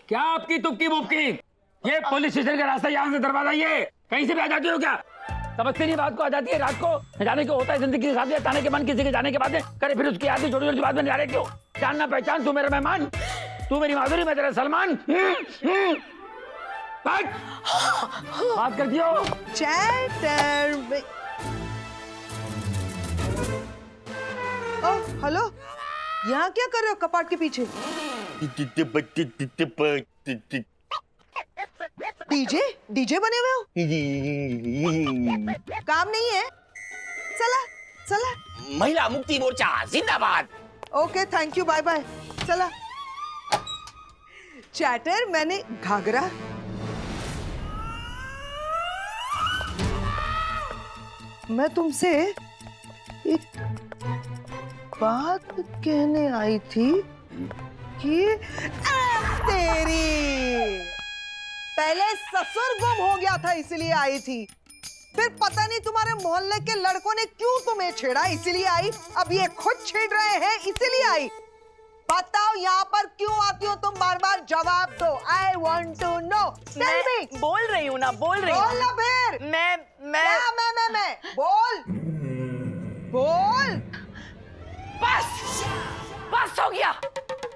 क्या आपकी तुपकी बुपकी? ये पुलिस स्टेशन का रास्ता, यहाँ से दरवाजा, ये कहीं से भी आ जाती हो क्या? समझते नहीं बात को? आ जाती है रात को, जाने को होता है जिंदगी के साथ, ताने के मन किसी के जाने के बाद करे, फिर उसकी आदमी छोटी छोटी बात में जा रहे क्यों? जानना पहचान, तू मेरा मेहमान, तू मेरी माधुरी, मैं तेरा सलमान। बात करती हो? चैटर। हेलो, यहाँ क्या कर रहे हो कपाट के पीछे? डीजे डीजे बने हुए हो? काम नहीं है? चला चला। महिला मुक्ति मोर्चा जिंदाबाद। Okay, thank you, bye bye. चला। चैटर, मैंने घाघरा। मैं तुमसे एक बात कहने आई थी कि तेरी पहले ससुर गुम हो गया था इसलिए आई थी, फिर पता नहीं तुम्हारे मोहल्ले के लड़कों ने क्यों तुम्हें छेड़ा इसलिए आई, अब ये खुद छेड़ रहे हैं इसलिए आई। बताओ यहाँ पर क्यों आती हो तुम बार बार? जवाब दो। I want to know. Tell me. बोल रही हूँ ना, बोल रही हूँ। बोल ना फिर। मैं क्या मैं बोल बोल। बस हो गया।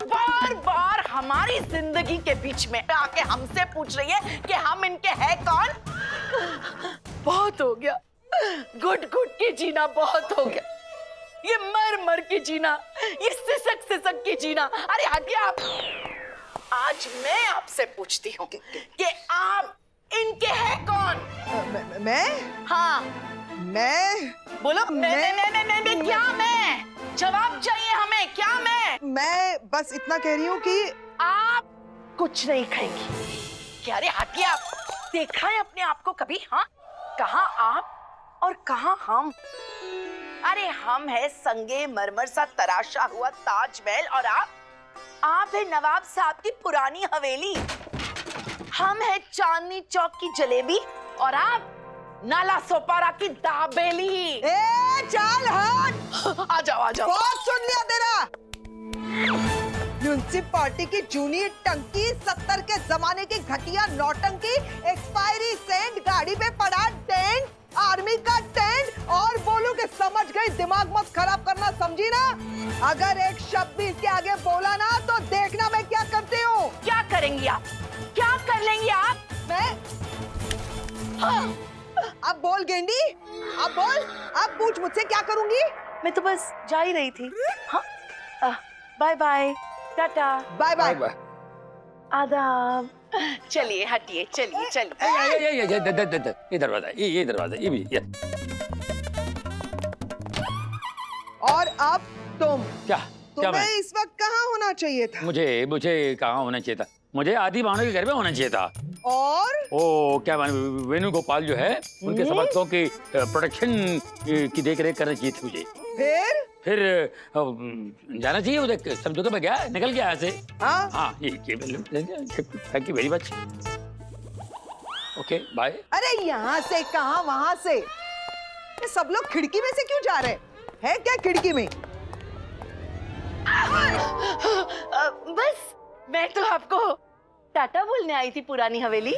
बार बार हमारी जिंदगी के बीच में आके हमसे पूछ रही है कि हम इनके हैं कौन। बहुत हो गया, घुट घुट के जीना बहुत हो गया, ये मर मर के जीना, ये सिसक सिसक के जीना। अरे हटिए आप। आज मैं आपसे पूछती हूँ कि आप इनके हैं कौन? मैं? हाँ, मैं बोलो। मैं क्या? मैं जवाब चाहिए हमें। क्या मैं बस इतना कह रही हूँ कि आप कुछ नहीं कहेंगी। क्या? अरे हटिए आप। देखा है अपने आप को कभी? हाँ, कहाँ आप और कहाँ हम? अरे हम है संगे मरमर सा तराशा हुआ ताजमहल, और आप है नवाब साहब की पुरानी हवेली। हम है चांदनी चौक की जलेबी, और आप नाला सोपारा की दाबेली। ए चल हट। आ जाओ। बहुत सुन लिया तेरा। म्युनिसिपैलिटी की जूनी टंकी, 70 के जमाने की घटिया नौटंकी, एक्सपायरी सेंट, गाड़ी पे पड़ा टेंट, आर्मी का टेंट, और बोलूं कि समझ गई, दिमाग मत खराब करना, समझी ना? अगर एक शब्द भी इसके आगे बोला ना तो देखना मैं क्या करती हूँ। क्या करेंगी आप? क्या कर लेंगी आप? मैं? हाँ। अब बोल गेंडी, अब बोल, अब पूछ मुझसे क्या करूंगी? मैं तो बस जा ही रही थी। हाँ, bye bye, ta-ta, bye bye. आदाब। चलिए हटिए, चलिए। ये दरवाजा, ये दरवाजा, ये भी ये। और अब तुम क्या? तुम्हें इस वक्त कहाँ होना चाहिए था? मुझे कहाँ होना चाहिए था? मुझे आदि भावना के घर में होना चाहिए था। और ओ क्या वेणुगोपाल जो है, उनके समर्थकों की प्रोटेक्शन की देखरेख करना चाहिए थी मुझे। फिर जाना चाहिए उधर, समझौते में गया, निकल गया यहाँ से। हाँ, thank you very much. Okay bye. अरे यहाँ से कहाँ, वहां से। ये सब लोग खिड़की में से क्यों जा रहे हैं? क्या खिड़की में? बस मैं तो आपको टाटा बोलने आई थी पुरानी हवेली।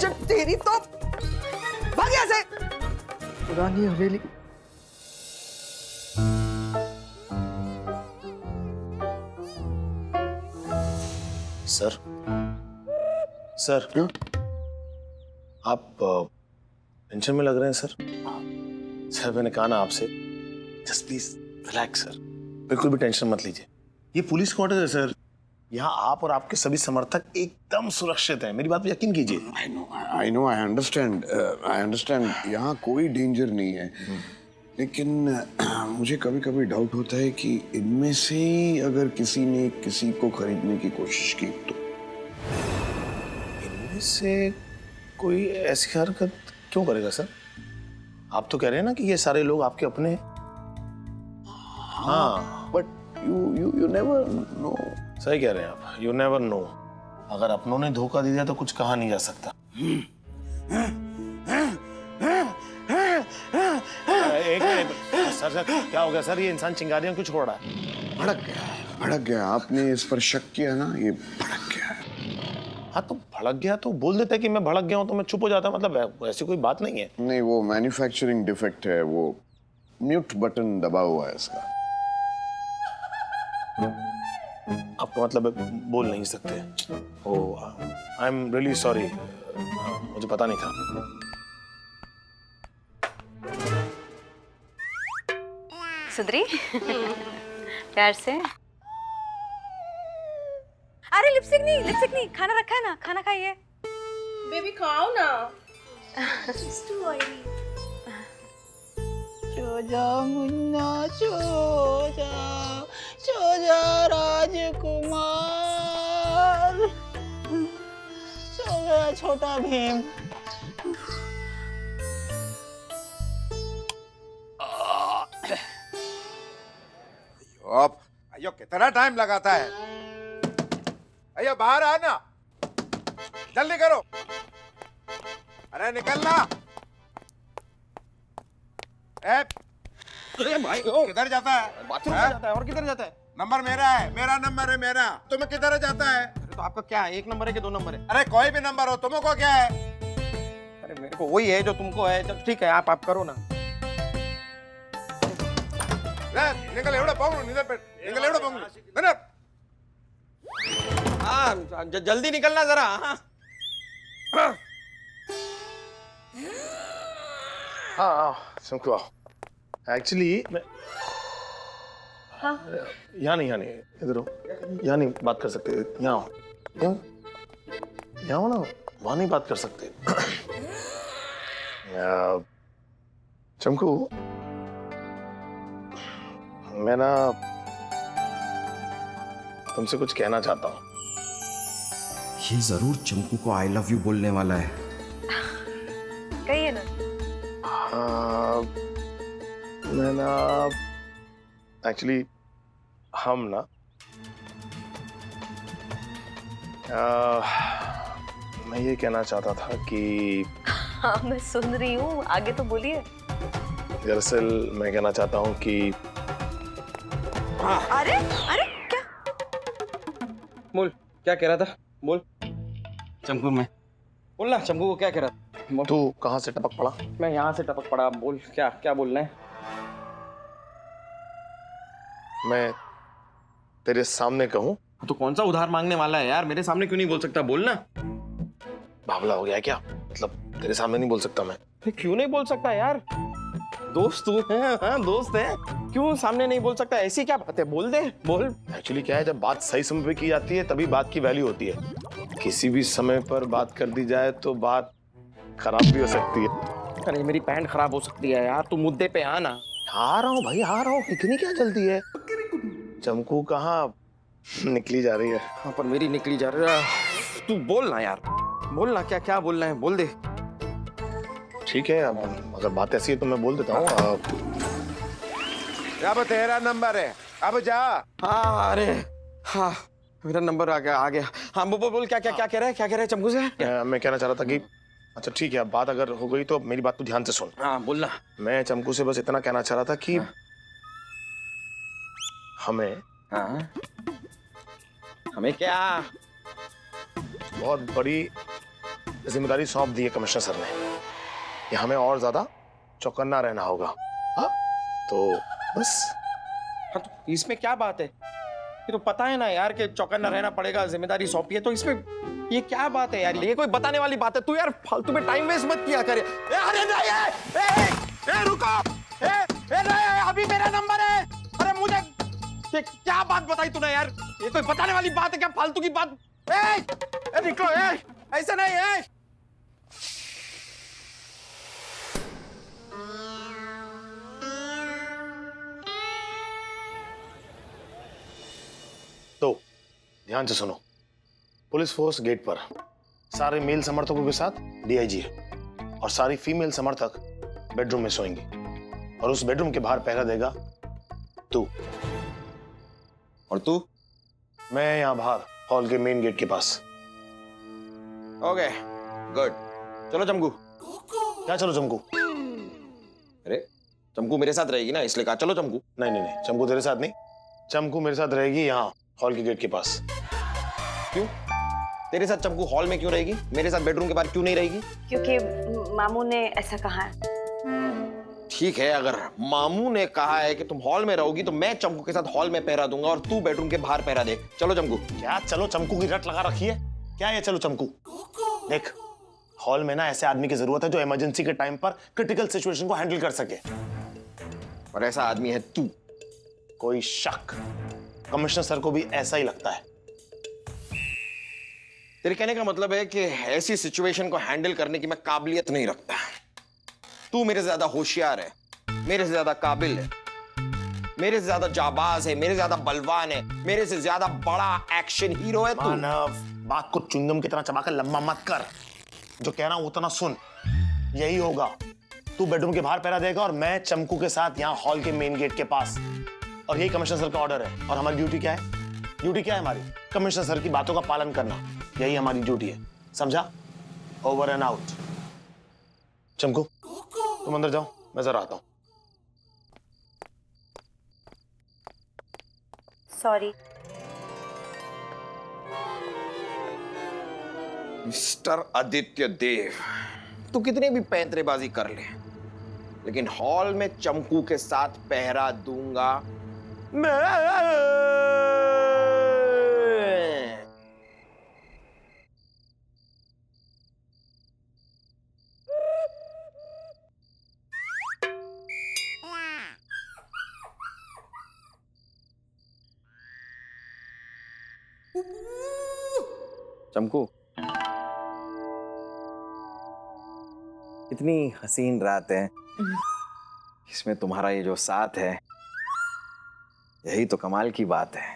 जब तेरी तो भाग यहाँ से। पुरानी हवेली। सर क्यों? आप टेंशन में लग रहे हैं सर। सर मैंने कहा ना आपसे, जस्ट प्लीज रिलैक्स सर, बिल्कुल भी टेंशन मत लीजिए। ये पुलिस क्वार्टर है सर, यहाँ आप और आपके सभी समर्थक एकदम सुरक्षित हैं, मेरी बात पे यकीन कीजिए। आई नो, आई अंडरस्टैंड, यहाँ कोई डेंजर नहीं है, लेकिन मुझे कभी कभी डाउट होता है कि इनमें से अगर किसी ने किसी को खरीदने की कोशिश की तो। इनमें से कोई ऐसी हरकत क्यों करेगा सर? आप तो कह रहे हैं ना कि ये सारे लोग आपके अपने। हाँ, बट you never know. सही कह रहे हैं आप, यू नेवर नो। अगर अपनों ने धोखा दे दिया तो कुछ कहा नहीं जा सकता। एक मिनट सर, क्या हो गया सर? ये इंसान चिंगारियां क्यों छोड़ रहा है? भड़क गया। आपने इस पर शक किया ना, ये भड़क गया है। हाँ तो भड़क गया तो बोल देता है कि मैं भड़क गया हूँ, तो मैं चुप हो जाता, मतलब ऐसी कोई बात नहीं है। नहीं, वो मैन्युफैक्चरिंग डिफेक्ट है, वो म्यूट बटन दबा हुआ है इसका। आपका मतलब बोल नहीं सकते? ओह, आई एम रियली सॉरी, मुझे पता नहीं था। सुधरी प्यार से। अरे लिपस्टिक नहीं, खाना रखा है ना, खाना खाइए। बेबी खाओ ना। चोजा मुन्ना चोजा राजकुमार, चोजा छोटा भीम। अब अयो कितना टाइम लगाता है। अयो बाहर आना, जल्दी करो। अरे निकलना। अरे भाई किधर जाता है? बाथरूम में जाता है और किधर जाता है? नंबर मेरा है, मेरा नंबर है मेरा। तुम्हें किधर जाता है? अरे तो आपका क्या है, 1 नंबर है कि 2 नंबर है? अरे कोई भी नंबर हो, तुमको क्या है? अरे मेरे को वही है जो तुमको है। चल ठीक है, आप करो ना। निकल एवढं पाहून निकल निकल एवढं पाहून निकल। हाँ जल्दी निकलना जरा। हाँ सुनको, एक्चुअली मैं यहाँ नहीं इधर हो। यहाँ नहीं बात कर सकते, यहाँ हो, यहाँ हो ना, वहाँ नहीं बात कर सकते। चमकू, मैं ना तुमसे कुछ कहना चाहता हूँ। ये जरूर चंकू को आई लव यू बोलने वाला है। कहिए ना। मैं ना एक्चुअली हम ना मैं ये कहना चाहता था कि हाँ मैं सुन रही हूँ, आगे तो बोलिए। दरअसल मैं कहना चाहता हूँ कि अरे अरे क्या बोल, क्या कह रहा था? बोल। चंकू में बोलना, चंकू को क्या कह रहा था? तू कहाँ से टपक पड़ा? मैं यहाँ से टपक पड़ा। बोल, क्या बोलना है? मैं तेरे सामने कहूँ? तो कौन सा उधार मांगने वाला है यार? मेरे सामने क्यों नहीं बोल सकता? बोलना। बावला हो गया है क्या? मतलब तेरे सामने नहीं बोल सकता मैं? क्यों नहीं बोल सकता यार? दोस्त तू है, हाँ दोस्त है, क्यों सामने नहीं बोल सकता? ऐसी क्या बात है? बोल दे, बोल। एक्चुअली क्या है, जब बात सही समय पे की जाती है तभी बात की वैल्यू होती है। किसी भी समय पर बात कर दी जाए तो बात खराब भी हो सकती है। अरे मेरी पैंट खराब हो सकती है यार, तू मुद्दे पे आना। आ रहा हूँ भाई, आ रहा हूँ, इतनी क्या जल्दी है? चमकू कहाँ निकली जा रही है? हाँ पर मेरी निकली जा रही है। तू बोलना यार, बोलना, क्या बोलना है? बोल दे। ठीक है, अब अगर बात ऐसी है तो मैं बोल देता हूँ। अब तेरा नंबर है, अब जा। हाँ अरे हाँ मेरा नंबर आ गया। हाँ बोल, क्या कह रहा है चंकू से? मैं कहना चाह रहा था कि अच्छा ठीक है, अब बात अगर हो गई तो मेरी बात तू ध्यान से सुन। हाँ बोलना। मैं चमकू से बस इतना कहना चाह रहा था कि हमें क्या बहुत बड़ी जिम्मेदारी सौंप दी है कमिश्नर सर ने कि हमें और ज्यादा चौकन्ना रहना होगा। हाँ तो बस। हाँ तो इसमें क्या बात है? ये तो पता है ना यार कि चौकन्ना रहना पड़ेगा, जिम्मेदारी सौंपी है, तो इसमें ये क्या बात है यार? ये कोई बताने वाली बात है? तू यार फालतू में टाइम वेस्ट मत किया करे। अरे नहीं, रुको, अभी मेरा नंबर है। अरे मुझे ये क्या बात बताई तूने यार? ये कोई बताने वाली बात है क्या? फालतू की बात। निकलो, ऐसा नहीं है। तो ध्यान से सुनो, पुलिस फोर्स गेट पर, सारे मेल समर्थकों के साथ डीआईजी है और सारी फीमेल समर्थक बेडरूम में सोएंगी और उस बेडरूम के बाहर पहरा देगा तू। और तू? मैं यहाँ बाहर हॉल के मेन गेट के पास। Okay good. चलो चमकू। क्या चलो चमकू? अरे चमकू मेरे साथ रहेगी ना, इसलिए कहा चलो चमकू। नहीं, चमकू तेरे साथ नहीं, चमकू मेरे साथ रहेगी यहाँ हॉल के गेट के पास। क्यों? तेरे साथ चमकू हॉल में क्यों रहेगी? मेरे साथ बेडरूम के बाहर क्यों नहीं रहेगी? क्योंकि मामू ने ऐसा कहा है। ठीक है, अगर मामू ने कहा है कि तुम हॉल में रहोगी तो मैं चमकू के साथ हॉल में पहरा दूंगा और तू बेडरूम के बाहर पहरा दे। चलो चमकू। क्या चलो चमकू की रट लगा रखी है क्या? ये चलो चमकू देख, हॉल में ना ऐसे आदमी की जरूरत है जो इमरजेंसी के टाइम पर क्रिटिकल सिचुएशन को हैंडल कर सके, और ऐसा आदमी है तू। कोई शक? कमिश्नर सर को भी ऐसा ही लगता है। तेरे कहने का मतलब है कि ऐसी सिचुएशन को हैंडल करने की मैं काबिलियत नहीं रखता। तू मेरे से ज्यादा होशियार है, मेरे से ज्यादा काबिल है, मेरे से ज्यादा जाबाज है, मेरे से ज्यादा बलवान है, मेरे से ज्यादा बड़ा एक्शन हीरो है तू। मानव, बात को चुंगम की तरह चबाकर लंबा मत कर, जो कह रहा हूं उतना सुन। यही होगा, तू बेडरूम के बाहर पहरा देगा और मैं चमकू के साथ यहाँ हॉल के मेन गेट के पास। और यही कमिश्नर सर का ऑर्डर है। और हमारी ड्यूटी क्या है? ड्यूटी क्या है हमारी? कमिश्नर सर की बातों का पालन करना, यही हमारी ड्यूटी है, समझा? Over and out. चमकू तुम अंदर जाओ, मैं जरा आता हूं। सॉरी। मिस्टर आदित्य देव, तू कितनी भी पैंतरेबाजी कर ले, लेकिन हॉल में चमकू के साथ पहरा दूंगा मैं। चमकू, इतनी हसीन रात है, इसमें तुम्हारा ये जो साथ है, यही तो कमाल की बात है।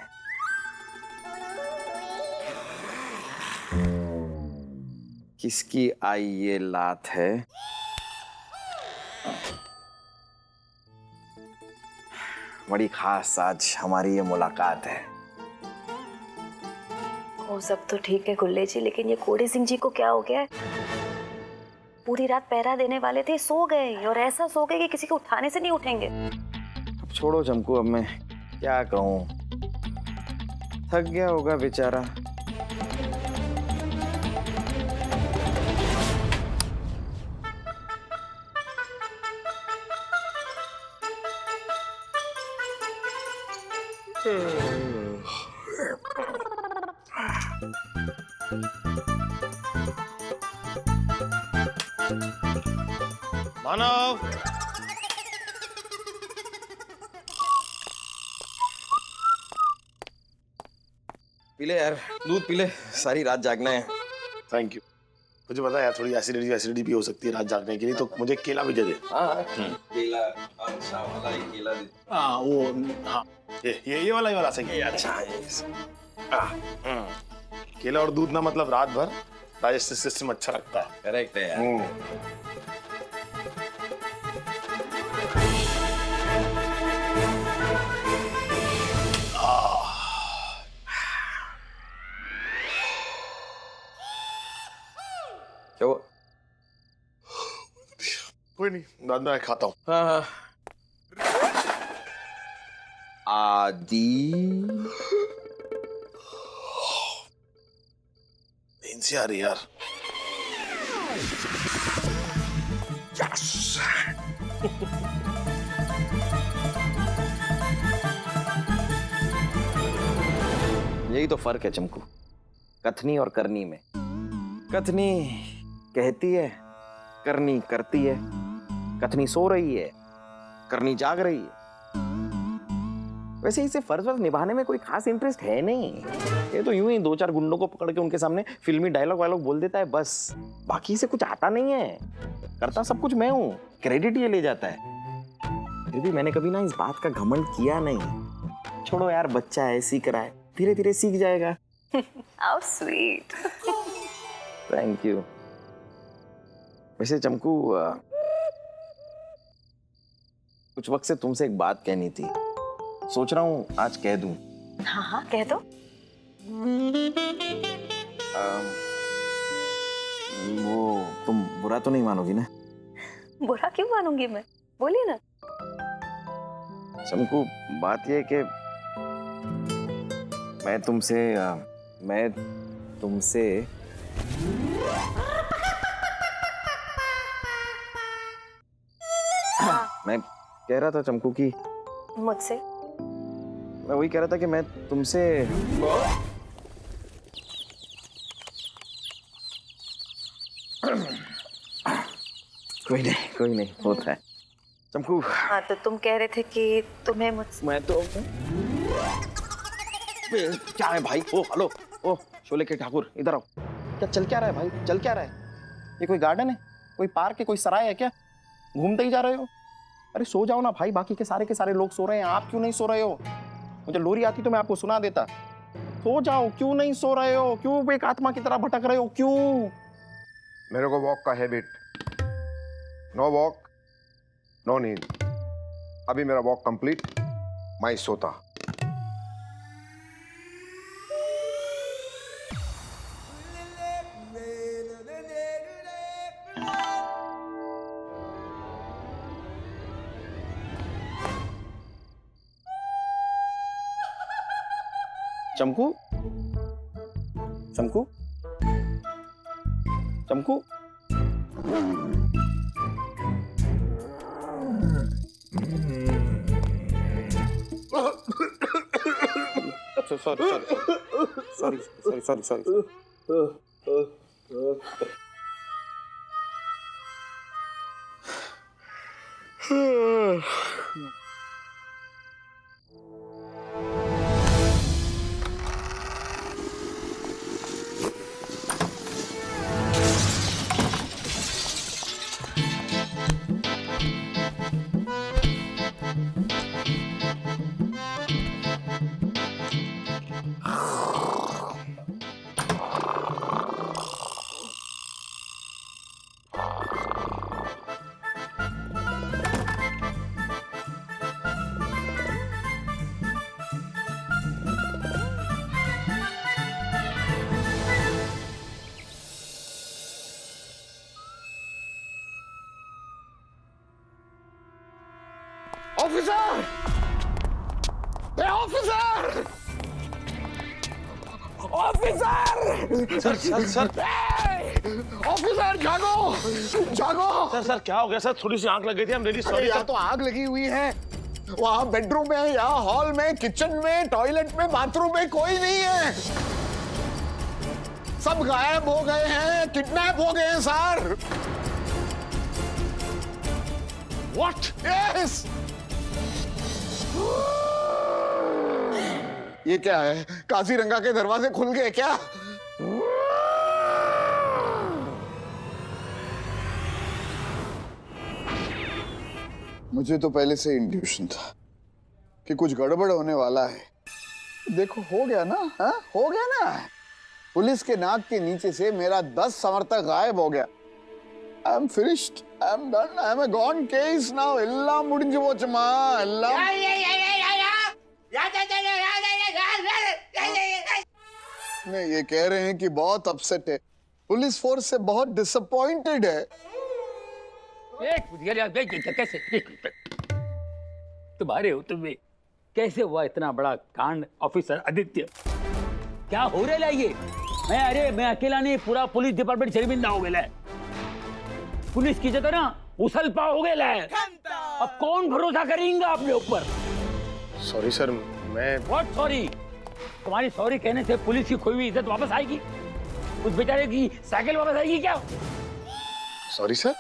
किसकी आई ये लात है? बड़ी खास आज हमारी ये मुलाकात है। वो सब तो ठीक है गुल्ले जी, लेकिन ये कोड़ी सिंह जी को क्या हो गया है? पूरी रात पहरा देने वाले थे, सो गए, और ऐसा सो गए कि किसी को उठाने से नहीं उठेंगे। अब छोड़ो चमकू, अब मैं क्या कहूं, थक गया होगा बेचारा। मानव, पीले यार, दूध पीले, सारी रात जागना है। Thank you. मुझे पता है यार, थोड़ी एसिडिटी भी हो सकती है रात जागने के लिए, तो मुझे केला भी दे दे। केला, अच्छा वाला ही केला दे। हाँ वो, हाँ ये वाला सही है। अच्छा केला और दूध ना, मतलब रात भर डाइजेस्टिव सिस्टम अच्छा रखता है। करेक्ट है यार। क्या? कोई नहीं, बाद में खाता हूँ। हाँ। आदि नींद से आ रही यार। यस। यही तो फर्क है चमकू, कथनी और करनी में। कथनी कहती है, करनी करती है। कथनी सो रही है, करनी जाग रही है। वैसे इसे फर्ज निभाने में कोई खास इंटरेस्ट है नहीं। ये तो यूं ही दो चार गुंडों को पकड़ के उनके सामने फिल्मी डायलॉग वायलॉग बोल देता है बस। बाकी इसे कुछ आता नहीं है। करता सब कुछ मैं हूं, क्रेडिट ये ले जाता है। फिर भी मैंने कभी ना इस बात का घमंड किया नहीं। छोड़ो यार, बच्चा है, सीख रहा है, धीरे धीरे सीख जाएगा। How sweet. Thank you. वैसे चमकू, कुछ वक्त से तुमसे एक बात कहनी थी। सोच रहा हूँ आज कह दूं। हाँ हाँ कह दो। वो तुम बुरा तो नहीं मानोगी ना? बुरा क्यों मानूंगी मैं, बोलिए ना। चमकू, बात ये है कि मैं तुमसे मैं तुमसे मैं कह रहा था चमकू की मुझसे मैं वही कह रहा था कि मैं तुमसे कोई नहीं होता है चमकू। हाँ तो तुम कह रहे थे कि तुम्हें मुझसे मैं तो क्या है भाई? ओ हेलो, ओ शोले के ठाकुर इधर आओ। क्या चल क्या रहा है भाई? चल क्या रहा है? ये कोई गार्डन है, कोई पार्क है, कोई सराय है क्या? घूमते ही जा रहे हो? अरे सो जाओ ना भाई, बाकी के सारे लोग सो रहे हैं, आप क्यों नहीं सो रहे हो? मुझे लोरी आती तो मैं आपको सुना देता। सो जाओ, क्यों नहीं सो रहे हो? क्यों एक आत्मा की तरह भटक रहे हो? क्यों? मेरे को वॉक का हैबिट, नो वॉक नो नींद। अभी मेरा वॉक कंप्लीट, मैं सोता। Chamku Chamku Chamku sorry. Officer! Officer! Officer! Sir officer जागो! सर क्या हो गया सर? थोड़ी सी आग लग गई थी। हम रियली सॉरी। यहाँ तो आग लगी हुई है, वहाँ बेडरूम में, यहाँ हॉल में, किचन में, टॉयलेट में, बाथरूम में कोई नहीं है। सब गायब हो गए हैं, किडनैप हो गए हैं सर। व्हाट? यस। ये क्या है? काजीरंगा के दरवाजे खुल गए क्या? मुझे तो पहले से इंट्यूशन था कि कुछ गड़बड़ होने वाला है। देखो हो गया ना, हाँ हो गया ना। पुलिस के नाक के नीचे से मेरा 10 समर्थक गायब हो गया। I am finished, I am done, I am a gone case now. एल्ला मुडिंजु पोचमा, एल्ला। नहीं, ये कह रहे हैं कि बहुत अपसेट है, पुलिस फोर्स से बहुत डिसअपॉइंटेड है। कैसे तुम्हारे हो तुम्हें कैसे हुआ इतना बड़ा कांड? ऑफिसर आदित्य, क्या हो रहा है ये? मैं अकेला नहीं, पूरा पुलिस डिपार्टमेंट शर्मिंदा हो गया है। पुलिस की जगह ना उछल पा हो गया है। अब कौन भरोसा करेगा अपने ऊपर? सॉरी सर, मैं व्हाट सॉरी? तुम्हारी सॉरी कहने से पुलिस की खोई हुई इज्जत वापस आएगी? उस बेचारे की साइकिल वापस आएगी क्या? Sorry sir.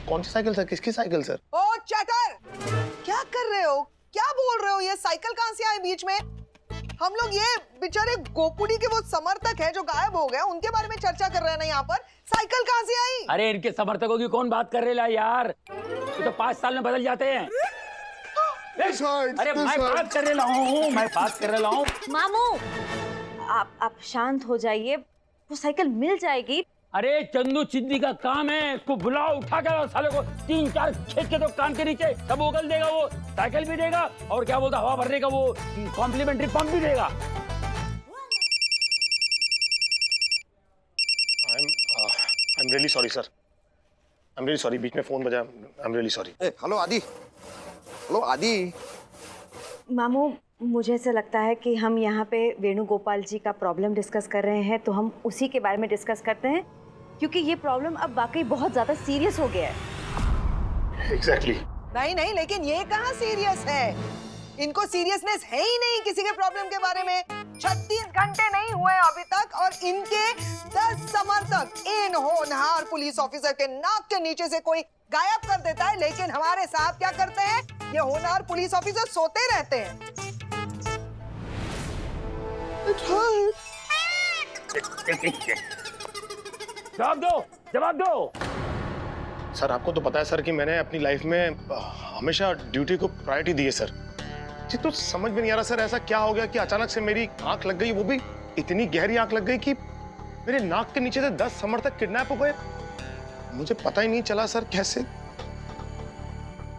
कौन सी साइकिल सर? किसकी साइकिल सर? ओ चटर, क्या कर रहे हो? क्या बोल रहे हो? ये साइकिल कहाँ से आई बीच में? हम लोग ये बेचारे गोकुड़ी के वो समर्थक हैं जो गायब हो गए, उनके बारे में चर्चा कर रहे हैं ना यहाँ पर। साइकिल कहाँ से आई? अरे इनके समर्थकों की कौन बात कर रहे है यार? ये तो 5 साल में बदल जाते हैं। अरे मैं बात कर रहा हूँ। मामू आप शांत हो जाइए, वो साइकिल मिल जाएगी। अरे चंदू चिंदी का काम है, इसको बुलाओ, उठा कर साले को 3-4 खेत के तो कान के नीचे सब उगल देगा। वो साइकिल भी देगा और क्या बोलता हवा भरने का वो कॉम्प्लीमेंट्री पंप भी देगा। I am really sorry sir. I am really sorry, बीच में फोन बजा। I am really sorry. Hello Adi. Hello Adi. मामू मुझे ऐसा लगता है कि हम यहाँ पे वेणुगोपाल जी का प्रॉब्लम डिस्कस कर रहे हैं, तो हम उसी के बारे में डिस्कस करते हैं, क्योंकि ये प्रॉब्लम अब वाकई बहुत ज़्यादा सीरियस हो गया है। एग्जैक्टली। नहीं नहीं, लेकिन ये कहाँ सीरियस है? इनको सीरियसनेस है ही नहीं किसी के प्रॉब्लम के बारे में। 36 घंटे नहीं हुए अभी तक और इनके 10 समर्थक इन होनहार पुलिस ऑफिसर के नाक के नीचे से कोई गायब कर देता है, लेकिन हमारे साहब क्या करते हैं? ये होनहार पुलिस ऑफिसर सोते रहते हैं। जवाब दो, जवाब दो। सर आपको तो पता है सर कि मैंने अपनी लाइफ में हमेशा ड्यूटी को प्रायोरिटी दी है सर। जी तो समझ में नहीं आ रहा सर, ऐसा क्या हो गया कि अचानक से मेरी आंख लग गई, वो भी इतनी गहरी आंख लग गई कि मेरे नाक के नीचे से 10 समर्थक किडनैप हो गए। मुझे पता ही नहीं चला सर कैसे।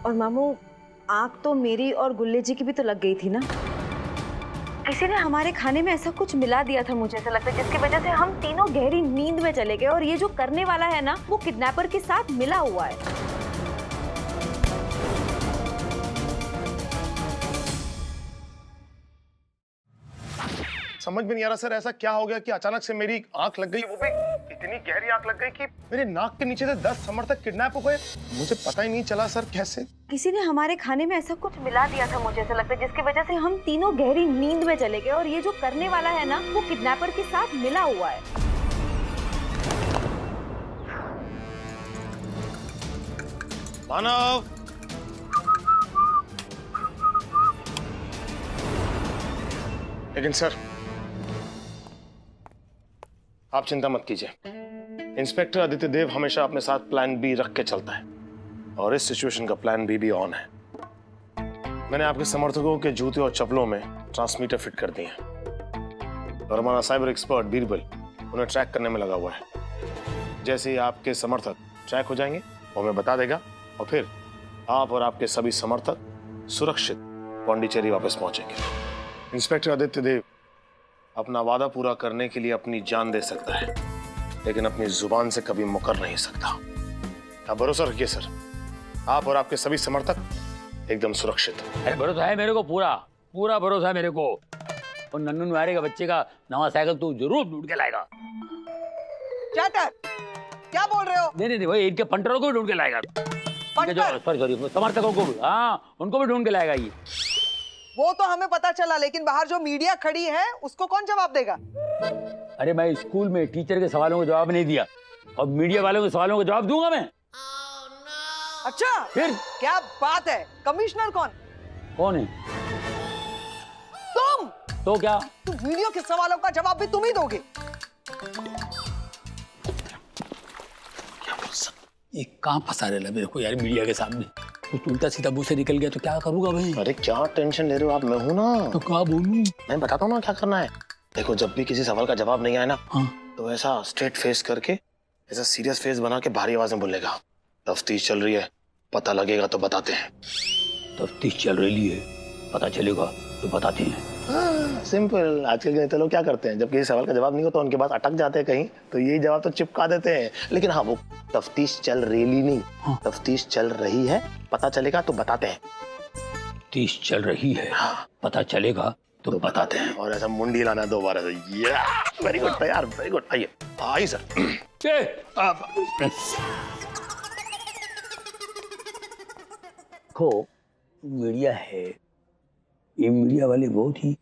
और मामू, आँख तो मेरी और गुल्ले जी की भी तो लग गई थी ना। किसी ने हमारे खाने में ऐसा कुछ मिला दिया था, मुझे ऐसा लगता है, जिसकी वजह से हम तीनों गहरी नींद में चले गए और ये जो करने वाला है ना, वो किडनैपर के साथ मिला हुआ है। समझ में नहीं आ रहा सर, ऐसा क्या हो गया कि अचानक से मेरी आंख लग गई, वो भी इतनी गहरी आंख लग गई कि मेरे नाक के नीचे से 10 समर्थक किडनैप हो गए। मुझे पता ही नहीं चला सर कैसे। किसी ने हमारे खाने में ऐसा कुछ मिला दिया था, मुझे ऐसा लगता है, जिसकी वजह से हम तीनों गहरी नींद में चले गए और ये जो करने वाला है ना, वो किडनैपर के साथ मिला हुआ है। मानव, लेकिन सर आप चिंता मत कीजिए। इंस्पेक्टर आदित्य देव हमेशा अपने साथ प्लान बी रख के चलता है और इस सिचुएशन का प्लान बी भी ऑन है। मैंने आपके समर्थकों के जूते और चप्पलों में ट्रांसमीटर फिट कर दिए हैं और हमारा साइबर एक्सपर्ट बीरबल उन्हें ट्रैक करने में लगा हुआ है। जैसे ही आपके समर्थक ट्रैक हो जाएंगे वो हमें बता देगा और फिर आप और आपके सभी समर्थक सुरक्षित पांडिचेरी वापस पहुंचेंगे। इंस्पेक्टर आदित्य देव अपना वादा पूरा करने के लिए अपनी जान दे सकता है, लेकिन अपनी जुबान से कभी मुकर नहीं सकता। आप भरोसा रखिए सर, आप और आपके सभी समर्थक एकदम सुरक्षित। अरे भरोसा है मेरे को, पूरा पूरा भरोसा है मेरे को। और नन्नू नुआरे का बच्चे का नवा साइकिल तू जरूर ढूंढ के लाएगा। चैटर, क्या बोल रहे हो? नहीं नहीं भाई, इनके पंटरों को भी ढूंढ के लाएगा। सॉरी समर्थकों को भी, हाँ उनको भी ढूंढ के लाएगा ये। वो तो हमें पता चला, लेकिन बाहर जो मीडिया खड़ी है उसको कौन जवाब देगा? अरे मैं स्कूल में टीचर के सवालों का जवाब नहीं दिया और मीडिया वालों के सवालों का जवाब दूंगा मैं। अच्छा फिर क्या बात है? कमिश्नर कौन? कौन है? तुम। तो क्या? तुम मीडिया के सवालों का जवाब भी तुम ही दोगे? ये कहाँ फंसा रहे मेरे को यार मीडिया के सामने। कुछ उल्टा सीधा मुंह से निकल गया तो क्या करूंगा भाई? अरे क्या टेंशन ले रहे हो आप, मैं हूं ना। तो क्या बोलूं? मैं बताता हूँ ना क्या करना है। देखो जब भी किसी सवाल का जवाब नहीं आया ना, हाँ। तो ऐसा स्ट्रेट फेस करके, ऐसा सीरियस फेस बना के भारी आवाज में बोलेगा, तफ्तीश चल रही है, पता लगेगा तो बताते हैं। तफ्तीश चल रही है, पता चलेगा तो बताते हैं। हाँ, सिंपल। आजकल के नेता लोग क्या करते हैं, जब किसी सवाल का जवाब नहीं होता तो उनके पास अटक जाते हैं कहीं, तो यही जवाब तो चिपका देते हैं। लेकिन हाँ, वो तफ्तीश चल रही नहीं, हाँ। तफ्तीश चल रही है, पता चलेगा तो बताते हैं। तफ्तीश चल रही है, हाँ। पता चलेगा तो बताते हैं। और ऐसा मुंडी लाना दोबारा से। वेरी गुड यार, वेरी गुड। आइए आइए सर। देखो मीडिया है, ये मीडिया वाले बहुत ही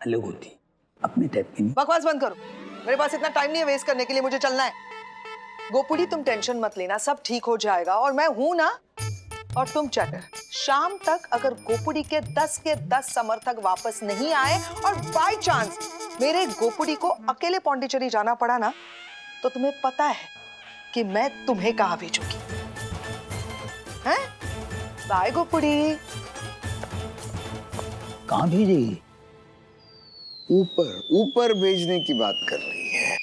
अलग होती, अपने टाइप की नहीं। बकवास बंद करो, मेरे पास इतना टाइम नहीं है वेस्ट करने के लिए, मुझे चलना है। गोपुड़ी तुम टेंशन मत लेना, सब ठीक हो जाएगा और मैं हूं ना। और तुम चैटर, शाम तक अगर गोपुड़ी के 10 समर्थक वापस नहीं आए और बाय चांस मेरे गोपुड़ी को अकेले पांडिचेरी जाना पड़ा ना, तो तुम्हें पता है कि मैं तुम्हें कहां भेजूंगी। हैं? बाय गोपुड़ी। कहां भेजेगी? ऊपर ऊपर भेजने की बात कर रही है।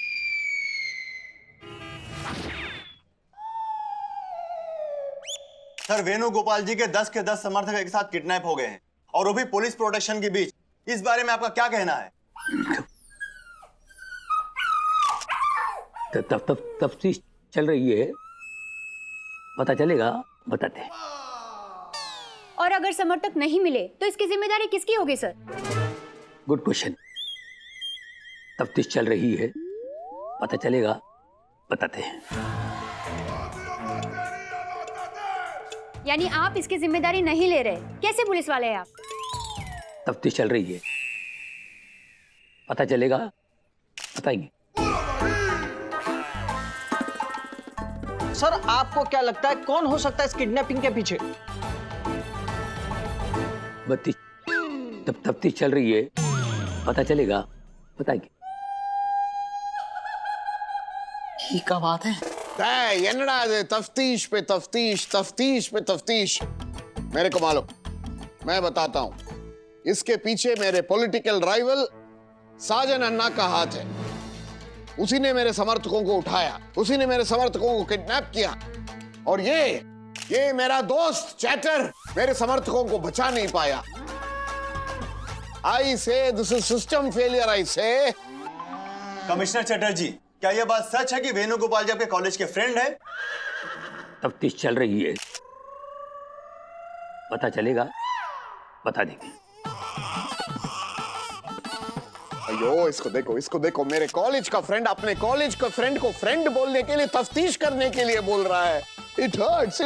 सर, वेणुगोपाल जी के 10 के 10 समर्थक एक साथ किडनैप हो गए हैं और वो भी पुलिस प्रोटेक्शन के बीच। इस बारे में आपका क्या कहना है? तफ्तीश चल रही है, पता चलेगा बताते हैं। और अगर समर्थक नहीं मिले तो इसकी जिम्मेदारी किसकी होगी सर? Good question. तफ्तीश चल रही है, पता चलेगा बताते हैं। यानी आप इसकी जिम्मेदारी नहीं ले रहे? कैसे पुलिस वाले हैं आप? तफ्तीश चल रही है, पता चलेगा बताएंगे। सर आपको क्या लगता है कौन हो सकता है इस किडनैपिंग के पीछे? तफ्तीश चल रही है, पता चलेगा बताएंगे। ये क्या बात है? तफ्तीश पे तफ्तीश, तफ्तीश पे तफ्तीश। मेरे को मालूम, मैं बताता हूं। इसके पीछे मेरे पॉलिटिकल राइवल साजन अन्ना का हाथ है। उसी ने मेरे समर्थकों को उठाया, उसी ने मेरे समर्थकों को किडनैप किया, और ये मेरा दोस्त चैटर मेरे समर्थकों को बचा नहीं पाया। आई से दिस इज सिस्टम फेलियर। आई से कमिश्नर चटर्जी, क्या यह बात सच है कि वेणुगोपाल जी आपके कॉलेज के फ्रेंड है? तफ्तीश चल रही है, पता चलेगा बता देंगे। अयो इसको देखो मेरे कॉलेज का फ्रेंड अपने कॉलेज का फ्रेंड को फ्रेंड बोलने के लिए तफ्तीश करने के लिए बोल रहा है। It hurts.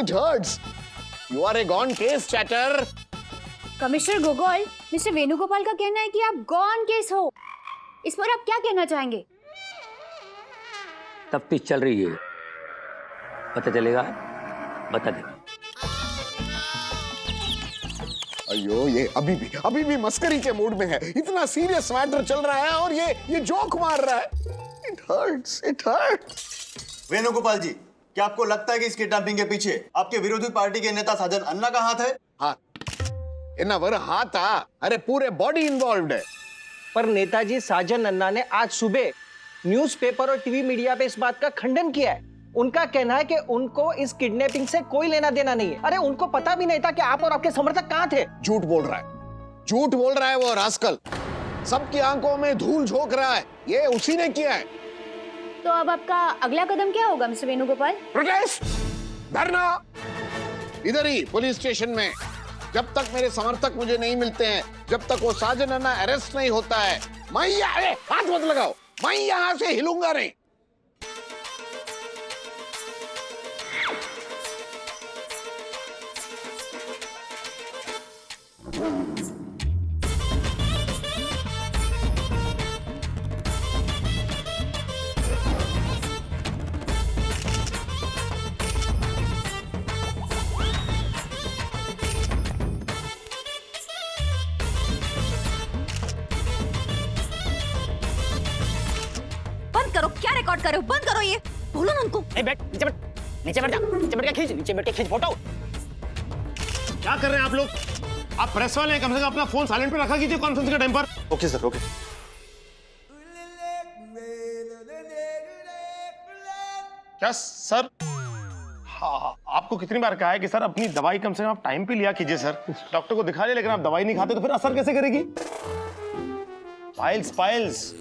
You are a gone case चैटर। कमिश्नर गोगोल, मिस्टर वेणुगोपाल का कहना है कि आप गॉन केस हो। इस पर आप क्या कहना चाहेंगे? तफ्तीश चल रही है, पता चलेगा बता देंगे। अयो ये अभी भी मस्करी के मूड में है। इतना सीरियस मैटर चल रहा है और ये जोक मार रहा है। It hertz. वेणुगोपाल जी, क्या आपको लगता है कि इस किडनैपिंग के पीछे आपके विरोधी पार्टी के नेता साजन अन्ना का हाथ है? हाँ, इतना बड़ा हाथ आ, अरे पूरे बॉडी इन्वॉल्व्ड है। पर नेताजी साजन अन्ना ने आज सुबह न्यूज़पेपर और टीवी मीडिया पे इस बात का खंडन किया है। उनका कहना है कि उनको इस किडनैपिंग से कोई लेना देना नहीं है। अरे उनको पता भी नहीं था कि आप और आपके समर्थक कहाँ थे। झूठ बोल रहा है वो रास्कल। सबकी आंखों में धूल झोंक रहा है। ये उसी ने किया है। तो अब आपका अगला कदम क्या होगा मिस्टर वेणुगोपाल? प्रोटेस्ट, धरना, इधर ही पुलिस स्टेशन में। जब तक मेरे समर्थक मुझे नहीं मिलते हैं, जब तक वो साजन अन्ना अरेस्ट नहीं होता है, हाथ मत लगाओ, मैं यहां से हिलूंगा नहीं। बंद करो, क्या रिकॉर्ड कर रहे हो? बंद करो ये, बोलो ना उनको। नीचे बैठ के खींच फोटो। क्या कर रहे हैं आप लोग? आप प्रेस वाले हैं, कम से कम अपना फोन साइलेंट पे रखा कीजिए कॉन्फ्रेंस के टाइम पर। Okay sir, okay. क्या सर? हाँ, आपको कितनी बार कहा है कि सर अपनी दवाई कम से कम आप टाइम पे लिया कीजिए सर। डॉक्टर को दिखा ले, लेकिन आप दवाई नहीं खाते तो फिर असर कैसे करेगी? पाइल्स।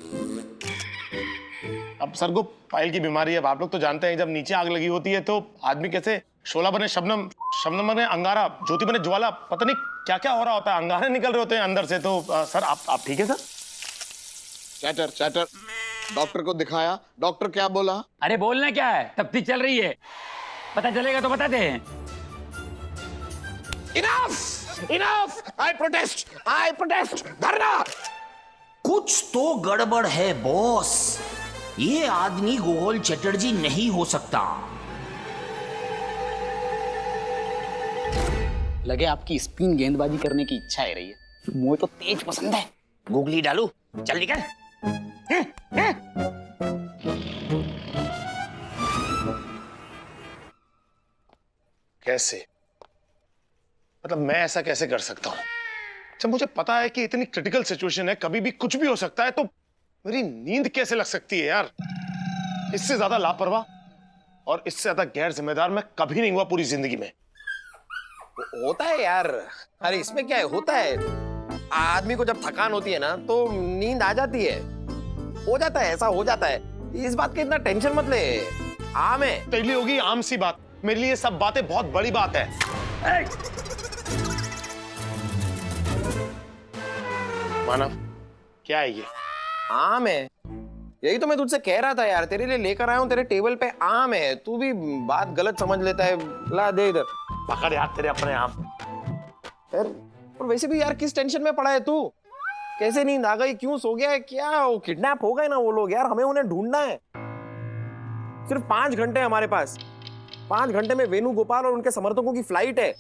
अब सर को पाइल की बीमारी है। अब आप लोग तो जानते हैं, जब नीचे आग लगी होती है तो आदमी कैसे शोला बने शबनम, शबनम बने अंगारा, ज्योति बने ज्वाला, पता नहीं क्या क्या हो रहा होता है। अंगारे निकल रहे होते हैं अंदर से। तो सर आप ठीक है सर? चैटर डॉक्टर को दिखाया, डॉक्टर क्या बोला? अरे बोलना क्या है, तफ्तीश चल रही है, पता चलेगा तो बताते हैं। इनफ, आई प्रोटेस्ट, धरना। कुछ तो गड़बड़ है बॉस। ये आदमी गोगोल चटर्जी नहीं हो सकता। लगे आपकी स्पिन गेंदबाजी करने की इच्छा है रही है। मुझे तो तेज पसंद है। गुगली डालू, चल निकल। कैसे? मतलब मैं ऐसा कैसे कर सकता हूं जब मुझे पता है कि इतनी क्रिटिकल सिचुएशन है, कभी भी कुछ भी हो सकता है। तो मेरी नींद कैसे लग सकती है यार? इससे ज्यादा लापरवाह और इससे ज्यादा गैर जिम्मेदार मैं कभी नहीं हुआ पूरी जिंदगी में। होता है यार। अरे इसमें क्या है, होता है। आदमी को जब थकान होती है ना तो नींद आ जाती है। हो जाता है, ऐसा हो जाता है। इस बात की इतना टेंशन मत ले। आम है। तेरे लिए होगी आम सी बात, मेरे लिए सब बातें बहुत बड़ी बात है। मानव, क्या है ये? आम है। यही तो मैं तुझसे कह रहा था यार, तेरे लिए लेकर आया हूँ, तेरे टेबल पे आम है, तू भी बात गलत समझ लेता है। ला दे इधर। पकड़ यार तेरे अपने आम। यार और वैसे भी यार किस टेंशन में पड़ा है तू? कैसे नींद आ गई, क्यों सो गया है, क्या वो किडनैप हो गए ना वो लोग यार, हमें उन्हें ढूंढना है। सिर्फ 5 घंटे हमारे पास, 5 घंटे में वेणुगोपाल और उनके समर्थकों की फ्लाइट है।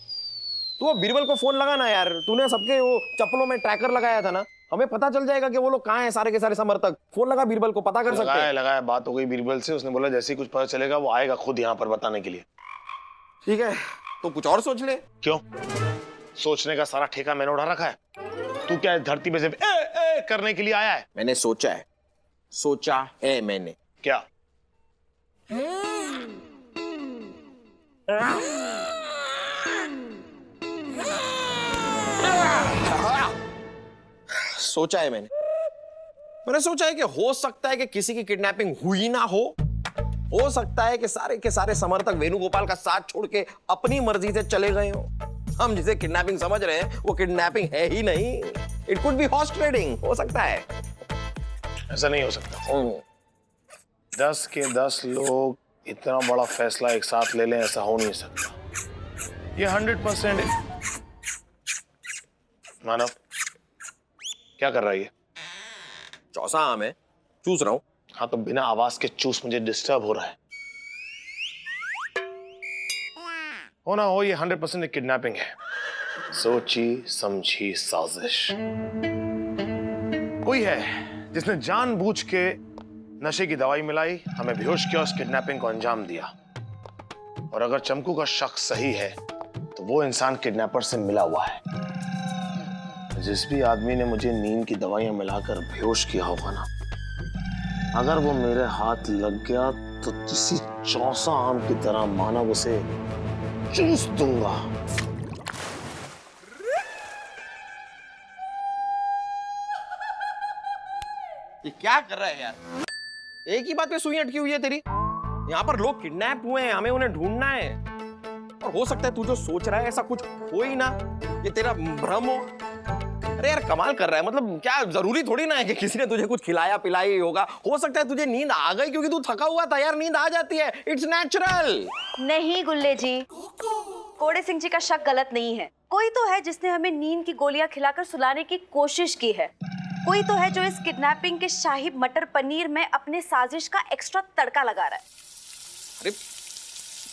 तू वो बीरबल को फोन लगाना यार, तूने सबके वो चप्पलों में ट्रैकर लगाया था ना, हमें पता चल जाएगा कि वो लोग कहाँ हैं सारे के सारे समर्थक। फोन लगा बीरबल को, पता कर सकते हैं। लगाया, बात हो गई बीरबल से, उसने बोला जैसे ही कुछ पता चलेगा वो आएगा खुद यहाँ पर बताने के लिए। ठीक है, तो कुछ और सोच ले। क्यों? सोचने का सारा ठेका मैंने उठा रखा है। तू क्या धरती पे से ए करने के लिए आया है? मैंने सोचा है, सोचा है मैंने। क्या? सोचा है मैंने सोचा है कि हो सकता है कि किसी की किडनैपिंग हुई ना हो सकता है कि सारे के सारे समर्थक वेणुगोपाल का साथ छोड़ के अपनी मर्जी से चले गए हो। हम जिसे किडनैपिंग समझ रहे हैं वो किडनैपिंग है ही नहीं, it could be horse trading. हो सकता है। ऐसा नहीं हो सकता। 10 के 10 लोग इतना बड़ा फैसला एक साथ ले लें, ऐसा हो नहीं सकता। ये 100% मानव क्या कर रहा है ये? चौसा आम है, चूस रहा हूं। हाँ तो बिना आवाज के चूस, मुझे डिस्टर्ब हो रहा है। हो ना हो, ये 100% एक किडनैपिंग है, सोची समझी साजिश। कोई है जिसने जानबूझ के नशे की दवाई मिलाई, हमें बेहोश किया, उस किडनैपिंग को अंजाम दिया। और अगर चमकू का शक सही है तो वो इंसान किडनैपर से मिला हुआ है। जिस भी आदमी ने मुझे नींद की दवाइयां मिलाकर बेहोश किया होगा ना, अगर वो मेरे हाथ लग गया तो किसी चौसा आम की तरह मानव उसे चूस दूंगा। ये क्या कर रहा है यार? एक ही बात पे सुई अटकी हुई है तेरी। यहाँ पर लोग किडनैप हुए हैं, हमें उन्हें ढूंढना है। और हो सकता है तू जो सोच रहा है ऐसा कुछ हो ही ना, ये तेरा भ्रम हो। अरे यार कमाल कर रहा है, मतलब क्या जरूरी थोड़ी ना है कि किसी ने तुझे कुछ खिलाया पिलाया ही होगा। हो सकता है तुझे नींद आ गई क्योंकि तू थका हुआ था यार, नींद आ जाती है, इट्स नेचुरल। नहीं गुल्ले जी, कोड़े सिंह जी का शक गलत नहीं है। कोई तो है जिसने हमें नींद की गोलियां खिलाकर सुलाने की कोशिश की है। कोई तो है जो इस किडनैपिंग के शाही मटर पनीर में अपने साजिश का एक्स्ट्रा तड़का लगा रहा है। अरे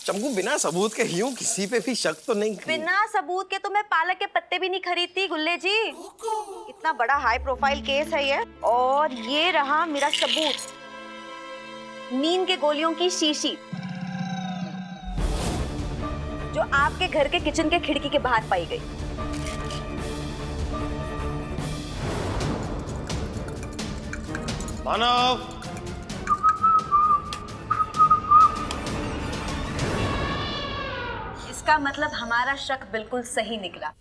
चमकू, बिना सबूत के यूं किसी पे भी शक तो नहीं। बिना सबूत के तो मैं पालक के पत्ते भी नहीं खरीदती गुल्ले जी। इतना बड़ा हाई प्रोफाइल केस है ये। और ये रहा मेरा सबूत, नींद के गोलियों की शीशी जो आपके घर के किचन के खिड़की के बाहर पाई गई। मानव, इसका मतलब हमारा शक बिल्कुल सही निकला।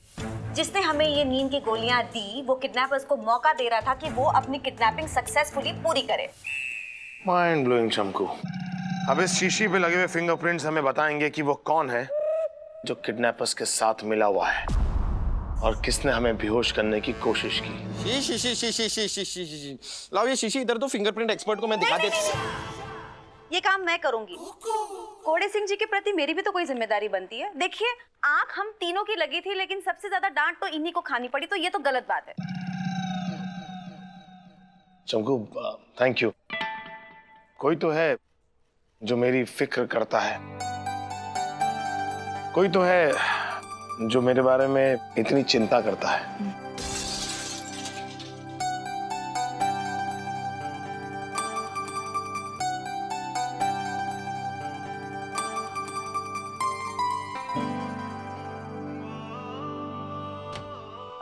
जिसने हमें ये नींद की गोलियां दी वो किडनैपर्स को मौका दे रहा था कि वो अपनी किडनैपिंग सक्सेसफुली पूरी करे। Mind blowing Chamku. अब इस शीशी पे लगे हुए फिंगरप्रिंट्स हमें बताएंगे कि वो कौन है जो किडनैपर्स के साथ मिला हुआ है और किसने हमें बेहोश करने की कोशिश की। शीशी लाओ ये शीशी इधर, तो फिंगरप्रिंट एक्सपर्ट को मैं दिखा देता हूं। ये काम मैं करूंगी। कोड़े सिंह जी के प्रति मेरी भी तो कोई जिम्मेदारी बनती है। देखिए, आंख हम तीनों की लगी थी, लेकिन सबसे ज्यादा डांट तो इन्हीं को खानी पड़ी, तो ये तो गलत बात है। चमकू थैंक यू। कोई तो है जो मेरी फिक्र करता है, कोई तो है जो मेरे बारे में इतनी चिंता करता है।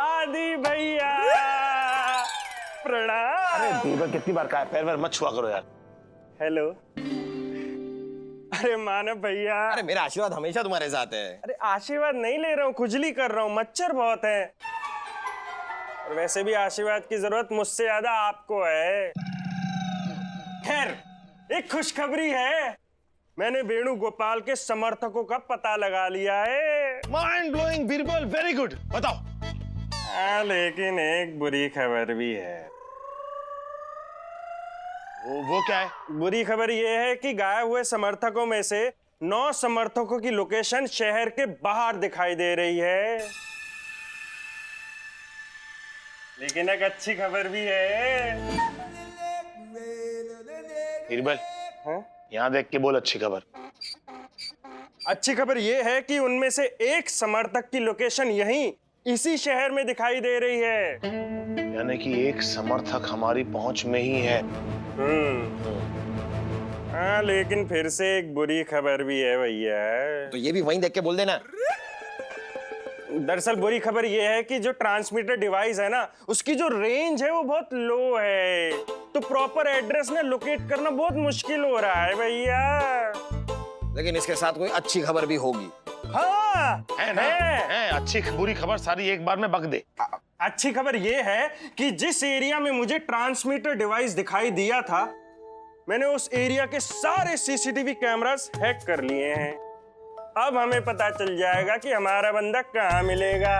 आदि भैया प्रणाम। अरे दीपक, कितनी बार कहा है पैर वैर मत छुआ करो यार। हेलो। अरे मानव भैया। अरे मेरा आशीर्वाद हमेशा तुम्हारे साथ है। अरे आशीर्वाद नहीं ले रहा हूँ, खुजली कर रहा हूँ, मच्छर बहुत है। और वैसे भी आशीर्वाद की जरूरत मुझसे ज्यादा आपको है। खैर, एक खुशखबरी है, मैंने वेणुगोपाल के समर्थकों का पता लगा लिया है। Mind blowing Birbal, very good. बताओ। लेकिन एक बुरी खबर भी है। वो क्या है? बुरी खबर ये है कि गायब हुए समर्थकों में से 9 समर्थकों की लोकेशन शहर के बाहर दिखाई दे रही है। लेकिन एक अच्छी खबर भी है। बीरबल, यहाँ देख के बोल अच्छी खबर। अच्छी खबर यह है कि उनमें से एक समर्थक की लोकेशन यहीं इसी शहर में दिखाई दे रही है। यानी कि एक समर्थक हमारी पहुंच में ही है। हाँ, लेकिन फिर से एक बुरी खबर भी है भैया। तो ये भी वहीं देख के बोल देना। दरअसल बुरी खबर ये है कि जो ट्रांसमीटर डिवाइस है ना, उसकी जो रेंज है वो बहुत लो है, तो प्रॉपर एड्रेस ना लोकेट करना बहुत मुश्किल हो रहा है भैया। लेकिन इसके साथ कोई अच्छी खबर भी होगी। हाँ, है ना? है। अच्छी बुरी खबर सारी एक बार में बक दे। अच्छी खबर ये है कि जिस एरिया में मुझे ट्रांसमीटर डिवाइस दिखाई दिया था, मैंने उस एरिया के सारे सीसीटीवी कैमरास हैक कर लिए हैं। अब हमें पता चल जाएगा कि हमारा बंदा कहाँ मिलेगा।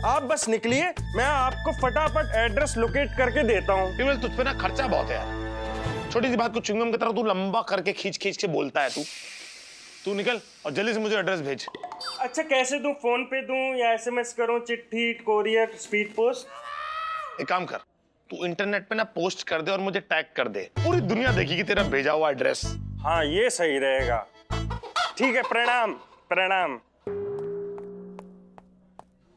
आप बस निकलिए, मैं आपको फटाफट एड्रेस लोकेट करके देता हूँ। केवल तुझ पे ना खर्चा बहुत है यार। छोटी सी बात को च्युइंगम की तरह तू लंबा करके खींच के बोलता है। तू निकल और जल्दी से मुझे एड्रेस भेज। अच्छा, कैसे दूं? फोन पे दूं या एसएमएस करूं, चिट्ठी, कोरियर, स्पीड पोस्ट? एक काम कर, तू इंटरनेट पे ना पोस्ट कर दे और मुझे टैग कर दे। पूरी दुनिया देखेगी तेरा भेजा हुआ एड्रेस। हाँ, ये सही रहेगा। ठीक है, प्रणाम प्रणाम।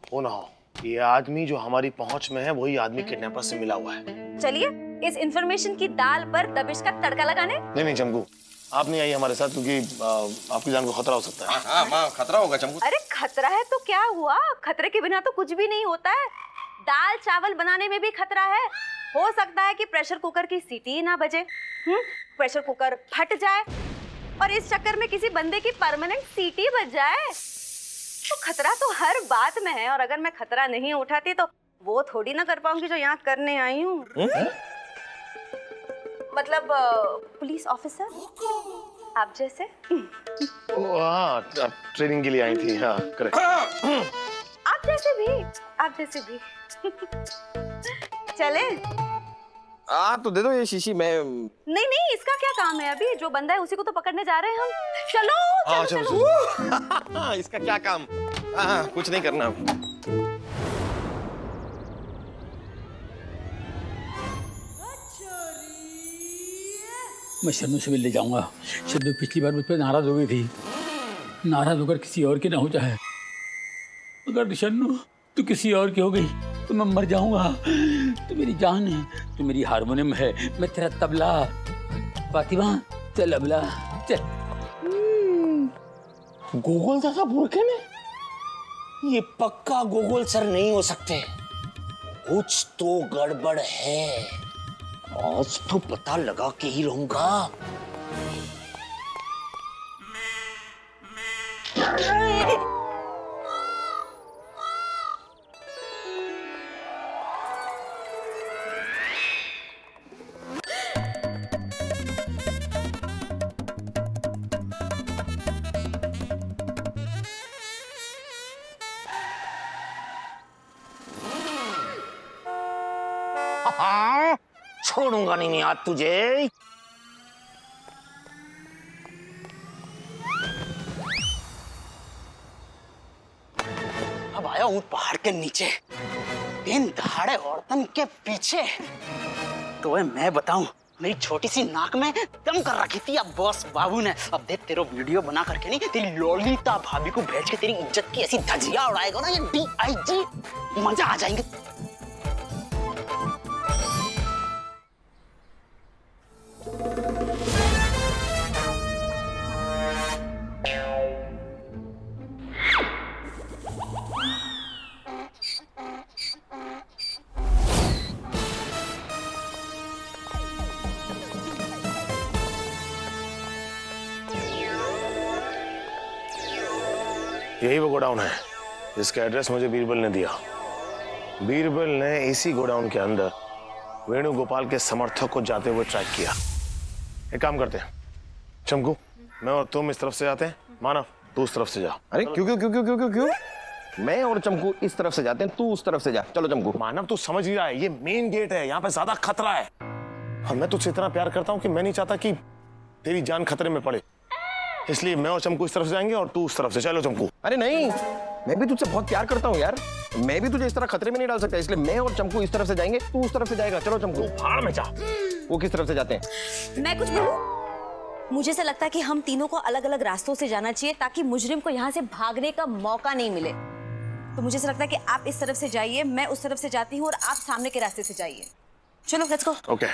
हो ना हो, ये आदमी जो हमारी पहुंच में है वही आदमी किडनैपर से मिला हुआ है। चलिए इस इंफॉर्मेशन की दाल पर दबिश का तड़का लगाने। नहीं चमकू, आप नहीं आई हमारे साथ क्योंकि आपकी जान को खतरा हो सकता है। हाँ माँ, खतरा होगा चमकू। अरे खतरा है तो क्या हुआ, खतरे के बिना तो कुछ भी नहीं होता है। दाल चावल बनाने में भी खतरा है। हो सकता है कि प्रेशर कुकर की सीटी ना बजे, प्रेशर कुकर फट जाए और इस चक्कर में किसी बंदे की परमानेंट सीटी बज जाए। तो खतरा तो हर बात में है, और अगर मैं खतरा नहीं उठाती तो वो थोड़ी ना कर पाऊंगी जो यहाँ करने आई हूँ। मतलब पुलिस ऑफिसर आप जैसे। हाँ, ट्रेनिंग के लिए आई थी। हाँ, करेक्ट। आप जैसे भी चले। तो दे दो ये शीशी। मैं नहीं, इसका क्या काम है? अभी जो बंदा है उसी को तो पकड़ने जा रहे हैं हम। चलो चलो। इसका क्या काम? हाँ, कुछ नहीं करना। मैं शन्नू से मिलने जाऊंगा। शन्नू पिछली बार मुझ पर नाराज हो गई थी। नाराज होकर किसी और की ना हो जाए। अगर शन्नू तू किसी और की हो गई तो मैं मर जाऊंगा। तू मेरी जान है, तू मेरी हारमोनियम है, मैं तेरा तबला। फातिमा चल अबला चल। गोगोल दादा बुरखे में? ये पक्का गोगोल सर नहीं हो सकते। कुछ तो गड़बड़ है। आज तो पता लगा के ही रहूंगा। हाँ, छोड़ूंगा नहीं आज तुझे। अब आया हूँ पहाड़ के नीचे, दिन दहाड़े औरतन के पीछे। तो मैं बताऊं, मेरी छोटी सी नाक में दम कर रखी थी अब बॉस बाबू ने। अब देख तेरा वीडियो बना करके नहीं, तेरी ललिता भाभी को भेज के तेरी इज्जत की ऐसी धजिया उड़ाएगा ना ये DIG, मजा आ जाएंगे। यही वो गोडाउन है जिसका एड्रेस मुझे बीरबल ने दिया। बीरबल ने इसी गोडाउन के अंदर वेणुगोपाल के समर्थक को जाते हुए ट्रैक किया। एक काम करते हैं चमकू, मैं और तुम इस तरफ से जाते हैं, मानव तू उस तरफ से जा। अरे क्यों क्यों क्यों क्यों क्यों क्यों क्यों? मैं और चमकू इस तरफ से जाते हैं, तू उस तरफ से जा। चलो चमकू। मानव तू समझ ही रहा है, ये मेन गेट है, यहाँ पे ज्यादा खतरा है और मैं तुझसे इतना प्यार करता हूँ कि मैं नहीं चाहता कि तेरी जान खतरे में पड़े, इसलिए मैं और चमकू इस तरफ से जाएंगे और तू उस तरफ से। चलो चमकू। अरे नहीं, मैं भी तुझसे बहुत प्यार करता हूँ यार, मैं भी तुझे इस तरह खतरे में नहीं डाल सकता, इसलिए मैं और चमकू इस तरफ से जाएंगे, तू उस तरफ से जाएगा। चलो चमकू। भाड़ में जा। वो किस तरफ से जाते हैं? मैं कुछ बोलूं? मुझे ऐसा लगता है कि हम तीनों को अलग अलग रास्तों से जाना चाहिए ताकि मुजरिम को यहाँ से भागने का मौका नहीं मिले। तो मुझे ऐसा लगता है कि आप इस तरफ से जाइए, मैं उस तरफ से जाती हूँ और आप सामने के रास्ते से जाइए। चलो लेट्स गो। ओके।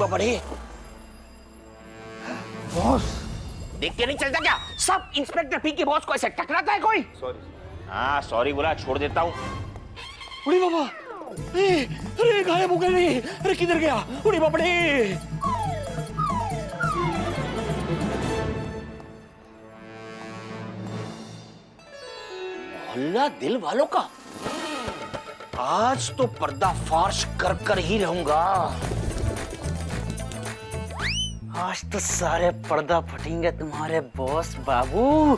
बड़े बॉस देख के नहीं चलता क्या? सब इंस्पेक्टर पी के बॉस को ऐसे टकराता है कोई? सॉरी। हाँ सॉरी बोला, छोड़ देता हूँ। उड़ी बाबा, अरे गायब हो गए। अरे किधर गया उड़ी बाबा? मोहल्ला दिल वालों का आज तो पर्दाफाश कर कर ही रहूंगा। आज तो सारे पर्दा फटेंगे तुम्हारे बॉस बाबू।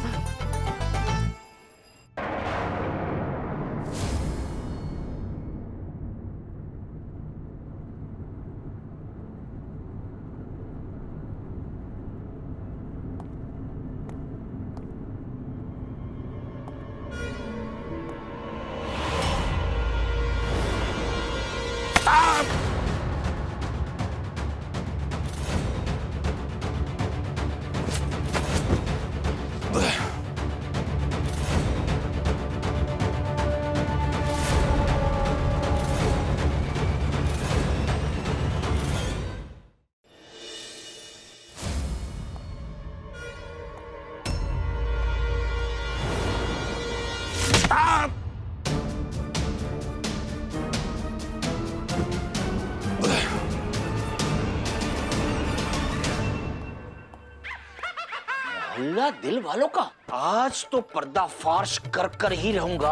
मोहल्ला दिल वालों का आज तो पर्दाफाश कर कर ही रहूंगा।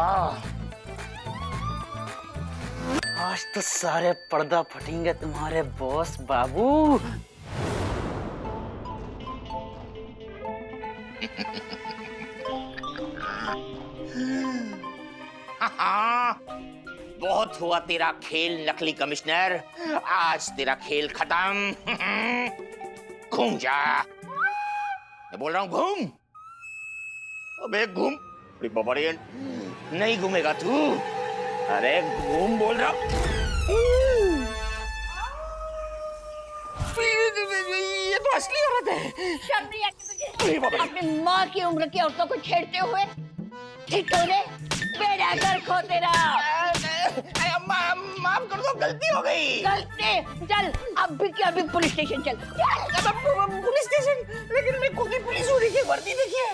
आज तो सारे पर्दा फटेंगे तुम्हारे बॉस बाबू। बहुत हुआ तेरा खेल नकली कमिश्नर, आज तेरा खेल खत्म। घूम जा, मैं बोल रहा हूँ घूम। अबे घूम। नहीं घूमेगा तू? अरे घूम बोल रहा हूँ। ये तो असली औरत है। शर्म नहीं आती तुझे? अपनी माँ की उम्र की औरतों को छेड़ते हुए? ठीक हो रे, बेड़ा घर खो तेरा। अरे अम्मा माफ कर दो, गलती हो गई। गलती? चल अभी के अभी पुलिस स्टेशन चल। Police station? लेकिन मैं खुद ही पुलिस हूँ, देखिए वर्दी देखिए।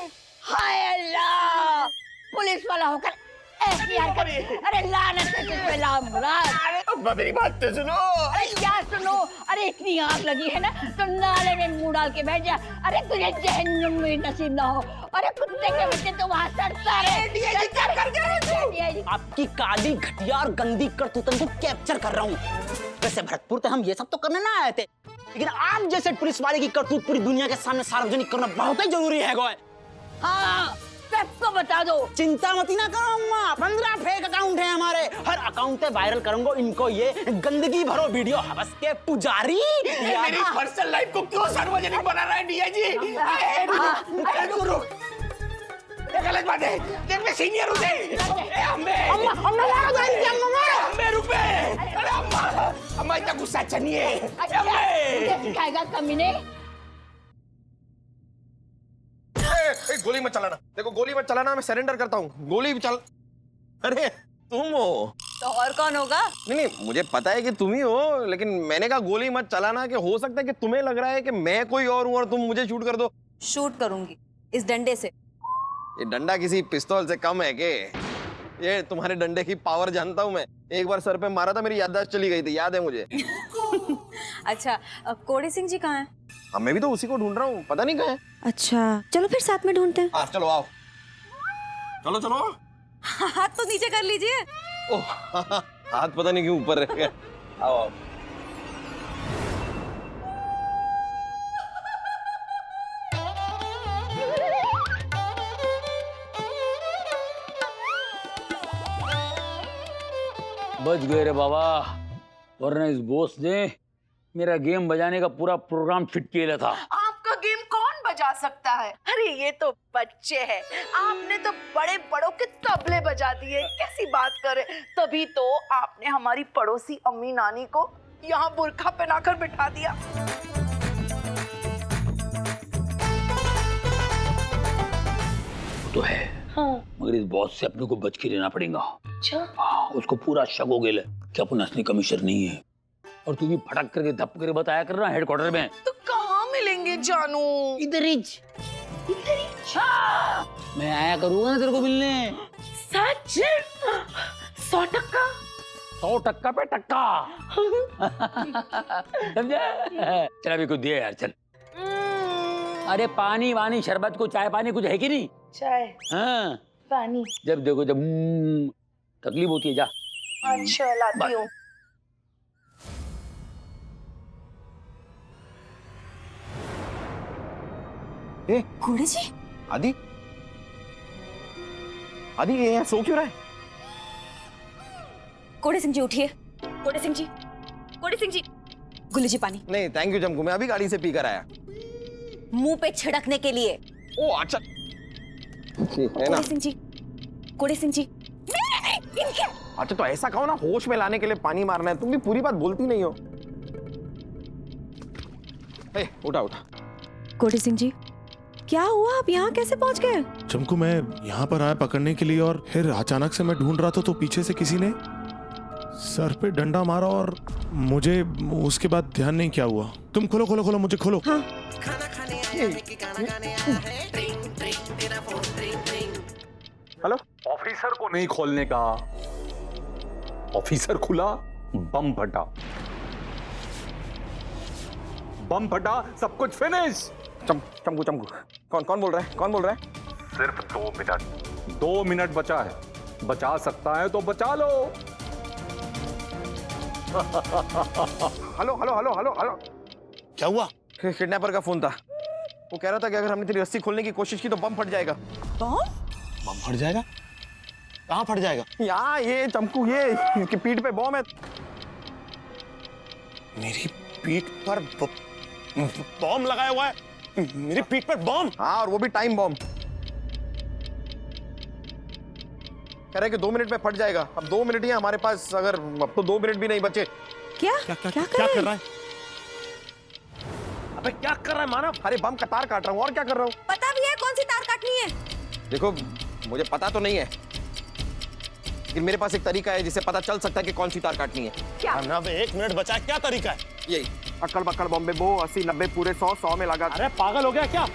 हाय अल्लाह, पुलिस वाला होकर ऐसी हरकत। अरे लानत है तुझ पे लामराज। अम्मा मेरी बात तो सुनो। अरे क्या सुनो? अरे इतनी आग लगी है ना तो नाले में मुंह डाल के बैठ जा। अरे तुझे जहन्नुम में नसीब ना हो। अरे कुत्ते के बच्चे तो वहाँ सड़ता रहे। आपकी काली घटिया और गंदी करतूतन को कैप्चर कर रहा हूँ। वैसे भरतपुर तो हम ये सब तो करने ना आए थे, लेकिन आप जैसे पुलिस वाले की करतूत पूरी दुनिया के सामने सार्वजनिक करना बहुत ही जरूरी है। गोय हाँ सबको बता दो। चिंता मत ना करो अम्मा, 15 फेक अकाउंट है हमारे। हर अकाउंट पे वायरल करूंगा इनको ये गंदगी भरो वीडियो। हवस के पुजारी मेरी पर्सनल लाइफ को क्यों सार्वजनिक बना रहा है डीआईजी? गलत बात है, देख मैं सीनियर हूँ। अम्मे रुपए। अरे अम्मा अम्मा इतना गुस्सा अच्छा नहीं है। सिखाएगा कमीने। गोली मत चलाना, देखो गोली मत चलाना, मैं सरेंडर करता हूँ। गोली चल। अरे तुम हो? तो और कौन होगा? नहीं मुझे पता है कि तुम ही हो, लेकिन मैंने कहा गोली मत चलाना, कि हो सकता है कि तुम्हें लग रहा है कि मैं कोई और हूँ और तुम मुझे शूट कर दो। शूट करूंगी इस डंडे से। ये डंडा किसी पिस्तौल से कम है के? ये तुम्हारे डंडे की पावर जानता हूँ मैं। एक बार सर पे मारा था, मेरी याददाश्त चली गई थी, याद है मुझे। अच्छा, कोड़ी सिंह जी कहाँ हैं? हाँ, मैं भी तो उसी को ढूंढ रहा हूँ, पता नहीं कहाँ है। अच्छा चलो फिर साथ में ढूंढते हैं। हाँ चलो आओ, चलो चलो। हाथ तो नीचे कर लीजिए। ओह हाथ पता नहीं क्यों ऊपर रह गया। आओ आओ। बच गए रे बाबा, वरना इस बॉस ने मेरा गेम बजाने का पूरा प्रोग्राम फिट किया था। आपका गेम कौन बजा सकता है? अरे ये तो बच्चे हैं, आपने तो बड़े बड़ों के तबले बजा दिए। कैसी बात करे, तभी तो आपने हमारी पड़ोसी अम्मी नानी को यहाँ बुर्खा पहनाकर बिठा दिया। तो है हाँ। मगर इस बॉस से अपने को बच के रहना पड़ेगा। अच्छा? हाँ, उसको पूरा शक हो गया कि अपन असली कमिश्नर नहीं है, और तू भी फटक करके धप करके बताया कर रहा हेडक्वार्टर में। तो कहाँ मिलेंगे जानू? इधर ही मैं आया करूंगा ना तेरे को मिलने। सच? 100%? 100% पे टक्का। समझा? चल अभी कुछ दिया यार, चल। अरे पानी वानी शरबत को चाय पानी कुछ है कि नहीं? चाय हाँ पानी जब देखो जब तकलीफ होती है, जा। अच्छा लाती हूँ। कोड़ी जी, आदि आदि ये यहाँ सो क्यों रहा है? कोड़ी सिंह जी उठिए। कोड़ी सिंह जी, कोड़ी सिंह जी, गुल्ली जी पानी। नहीं थैंक यू चमकू, मैं अभी गाड़ी से पीकर आया। मुंह पे छिड़कने के लिए। ओ अच्छा है ना। कोड़ी सिंह जी, कोड़ी सिंह जी। अच्छा तो ऐसा कहो ना, होश में लाने के लिए पानी मारना है। तुम भी पूरी बात बोलती नहीं हो। ए, उठा उठा। कोड़ी सिंह जी, क्या हुआ? आप यहाँ कैसे पहुँच गए? चमकू मैं यहाँ पर आया पकड़ने के लिए, और फिर अचानक से मैं ढूंढ रहा था तो पीछे से किसी ने सर पे डंडा मारा, और मुझे उसके बाद ध्यान नहीं क्या हुआ। तुम खोलो खोलो खोलो, मुझे खोलो। हाँ। हेलो। ऑफिसर को नहीं खोलने का, ऑफिसर खुला, बम फटा, बम फटा, सब कुछ फिनिश। चमकू चमकू, कौन कौन बोल रहा है? कौन बोल रहा है? सिर्फ 2 मिनट, 2 मिनट बचा है। बचा सकता है तो बचा लो। Hello hello hello hello hello. क्या हुआ? किडनैपर का फोन था। वो कह रहा था कि अगर हमने तेरी रस्सी खोलने की कोशिश की तो बम फट जाएगा। बम? बम फट जाएगा? कहाँ फट जाएगा? यहाँ ये चमकू, ये इसकी पीठ पे बम है। मेरी पीठ पर बम लगाया हुआ है? मेरी पीठ पर बम? हाँ, और वो भी टाइम बम। कह रहे कि 2 मिनट में फट जाएगा। अब 2 मिनट ही है हमारे पास, अगर अब तो 2 मिनट भी नहीं बचे। क्या कर रहा है? अबे क्या कर रहा है मानव? अरे बम का तार काट रहा हूँ, और क्या कर रहा हूँ। पता भी है कौन सी तार काटनी है? देखो मुझे पता तो नहीं है, लेकिन मेरे पास एक तरीका है जिससे पता चल सकता है कि कौन सी तार काटनी है। क्या? 1 मिनट बचा है, क्या तरीका है? यही अक्कड़ बक्कड़ बॉम्बे बो 80 90 पूरे 100 में लगा। अरे पागल हो गया क्या?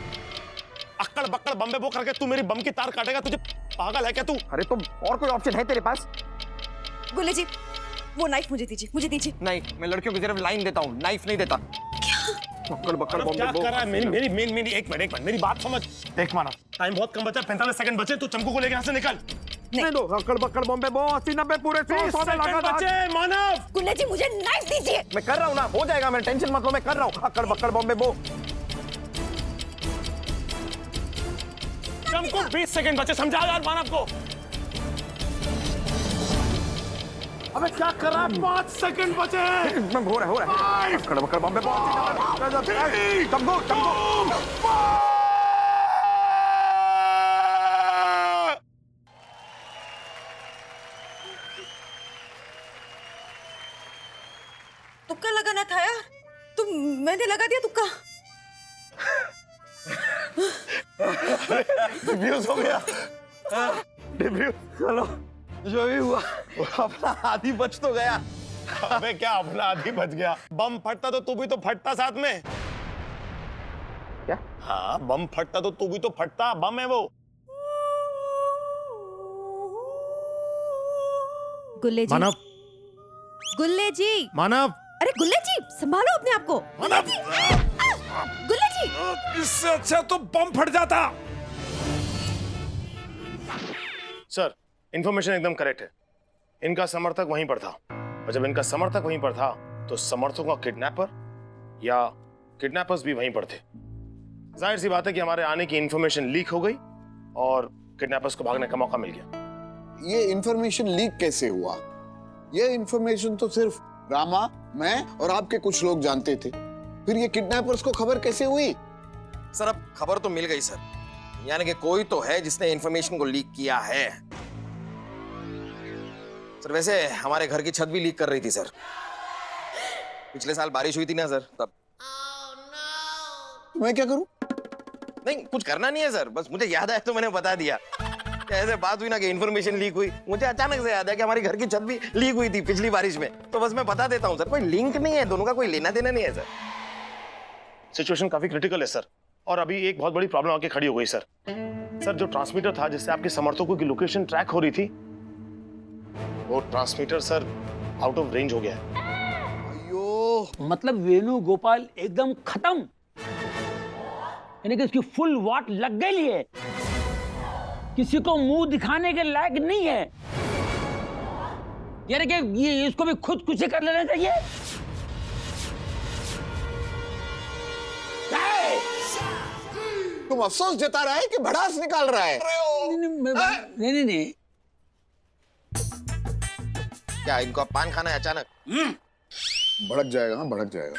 अक्कड़ बक्कड़ बम्बे बो करके तू मेरी बम की तार काटेगा? तुझे पागल है क्या तू? अरे तो और कोई ऑप्शन है तेरे पास? गुल्ली जी, वो नाइफ मुझे दीजिए, मुझे दीजिए। नहीं, मैं लड़कियों की सिर्फ लाइन देता हूँ, नाइफ नहीं देता। अक्कड़ बक्कड़ बॉम्बे क्या बो। कर रहा है? मेरी एक मिनट मेरी बात समझ। देख मानव, टाइम बहुत कम बचा, 45 सेकंड बचे। तू चमकू को लेकर यहाँ से निकल। नहीं दो, अक्कड़ बक्कड़ बॉम्बे बो 80 90 पूरे 100 में लगा। बचे मानव। गुल्ली जी मुझे नाइफ दीजिए। मैं कर रहा हूँ ना, हो जाएगा, मैं टेंशन मत लो, मैं कर रहा हूँ। अक्कड़ बक्कड़ बॉम्बे बो। चमकू 20 सेकंड बचे, समझा यार मानव को। अबे क्या कर रहा है? 5 सेकंड बचे। हो रहा है। अक्कड़ बक्कड़ बॉम्बे बो 80 90। चमकू चमकू। तुक्का लगाना था यार, तुम मैंने लगा दिया तुक्का। डिफ्यूज हो गया। डिफ्यूज। चलो जो भी हुआ अपना आदि बच तो गया। अबे क्या अपना आदि बच गया? बम फटता तो तू भी तो फटता साथ में। क्या? हाँ, बम फटता तो तू भी तो फटता। बम है वो। गुल्ले जी, मानव, गुल्ले जी, मानव, अरे गुल्ले जी संभालो अपने आप को। गुल्ले जी, गुल्ले जी। इससे अच्छा तो बम फट जाता। सर, इंफॉर्मेशन एकदम करेक्ट है। इनका समर्थक वहीं पर था, और जब इनका समर्थक वहीं पर था तो समर्थकों का किडनैपर या किडनैपर्स भी वहीं पर थे। जाहिर सी बात है कि हमारे आने की इंफॉर्मेशन लीक हो गई और किडनैपर्स को भागने का मौका मिल गया। ये इंफॉर्मेशन लीक कैसे हुआ? ये इंफॉर्मेशन तो सिर्फ रामा, मैं और आपके कुछ लोग जानते थे। फिर ये किडनैपर्स को खबर कैसे हुई? सर अब खबर तो मिल गई सर, यानी कि कोई तो है जिसने इंफॉर्मेशन को लीक किया है। सर वैसे हमारे घर की छत भी लीक कर रही थी सर। पिछले साल बारिश हुई थी ना सर, तब। मैं क्या करूं? नहीं, कुछ करना नहीं है सर, बस मुझे याद आया तो मैंने बता दिया। ऐसे बात हुई ना कि इन्फॉर्मेशन लीक हुई, मुझे अचानक से याद है कि हमारी घर की छत भी लीक हुई थी पिछली बारिश में, तो बस मैं बता देता हूं सर। कोई लिंक नहीं है, दोनों का कोई लेना देना नहीं है सर। सिचुएशन काफी क्रिटिकल है सर, और अभी एक बहुत बड़ी प्रॉब्लम आके खड़ी हो गई सर। सर जो ट्रांसमीटर था जिससे आपके समर्थकों की लोकेशन ट्रैक हो रही थी, वो transmitter sir out of range हो गया है। मतलब वेणुगोपाल एकदम खत्म, यानी कि उसकी फुल वाट लग गई है, किसी को मुंह दिखाने के लायक नहीं है, यानी कि ये इसको भी खुदकुशी कर लेना चाहिए। तुम अफसोस जता रहा है कि भड़ास निकाल रहा है? नहीं। क्या इनको अब पान खाना है अचानक? भड़क जाएगा, हाँ भड़क जाएगा।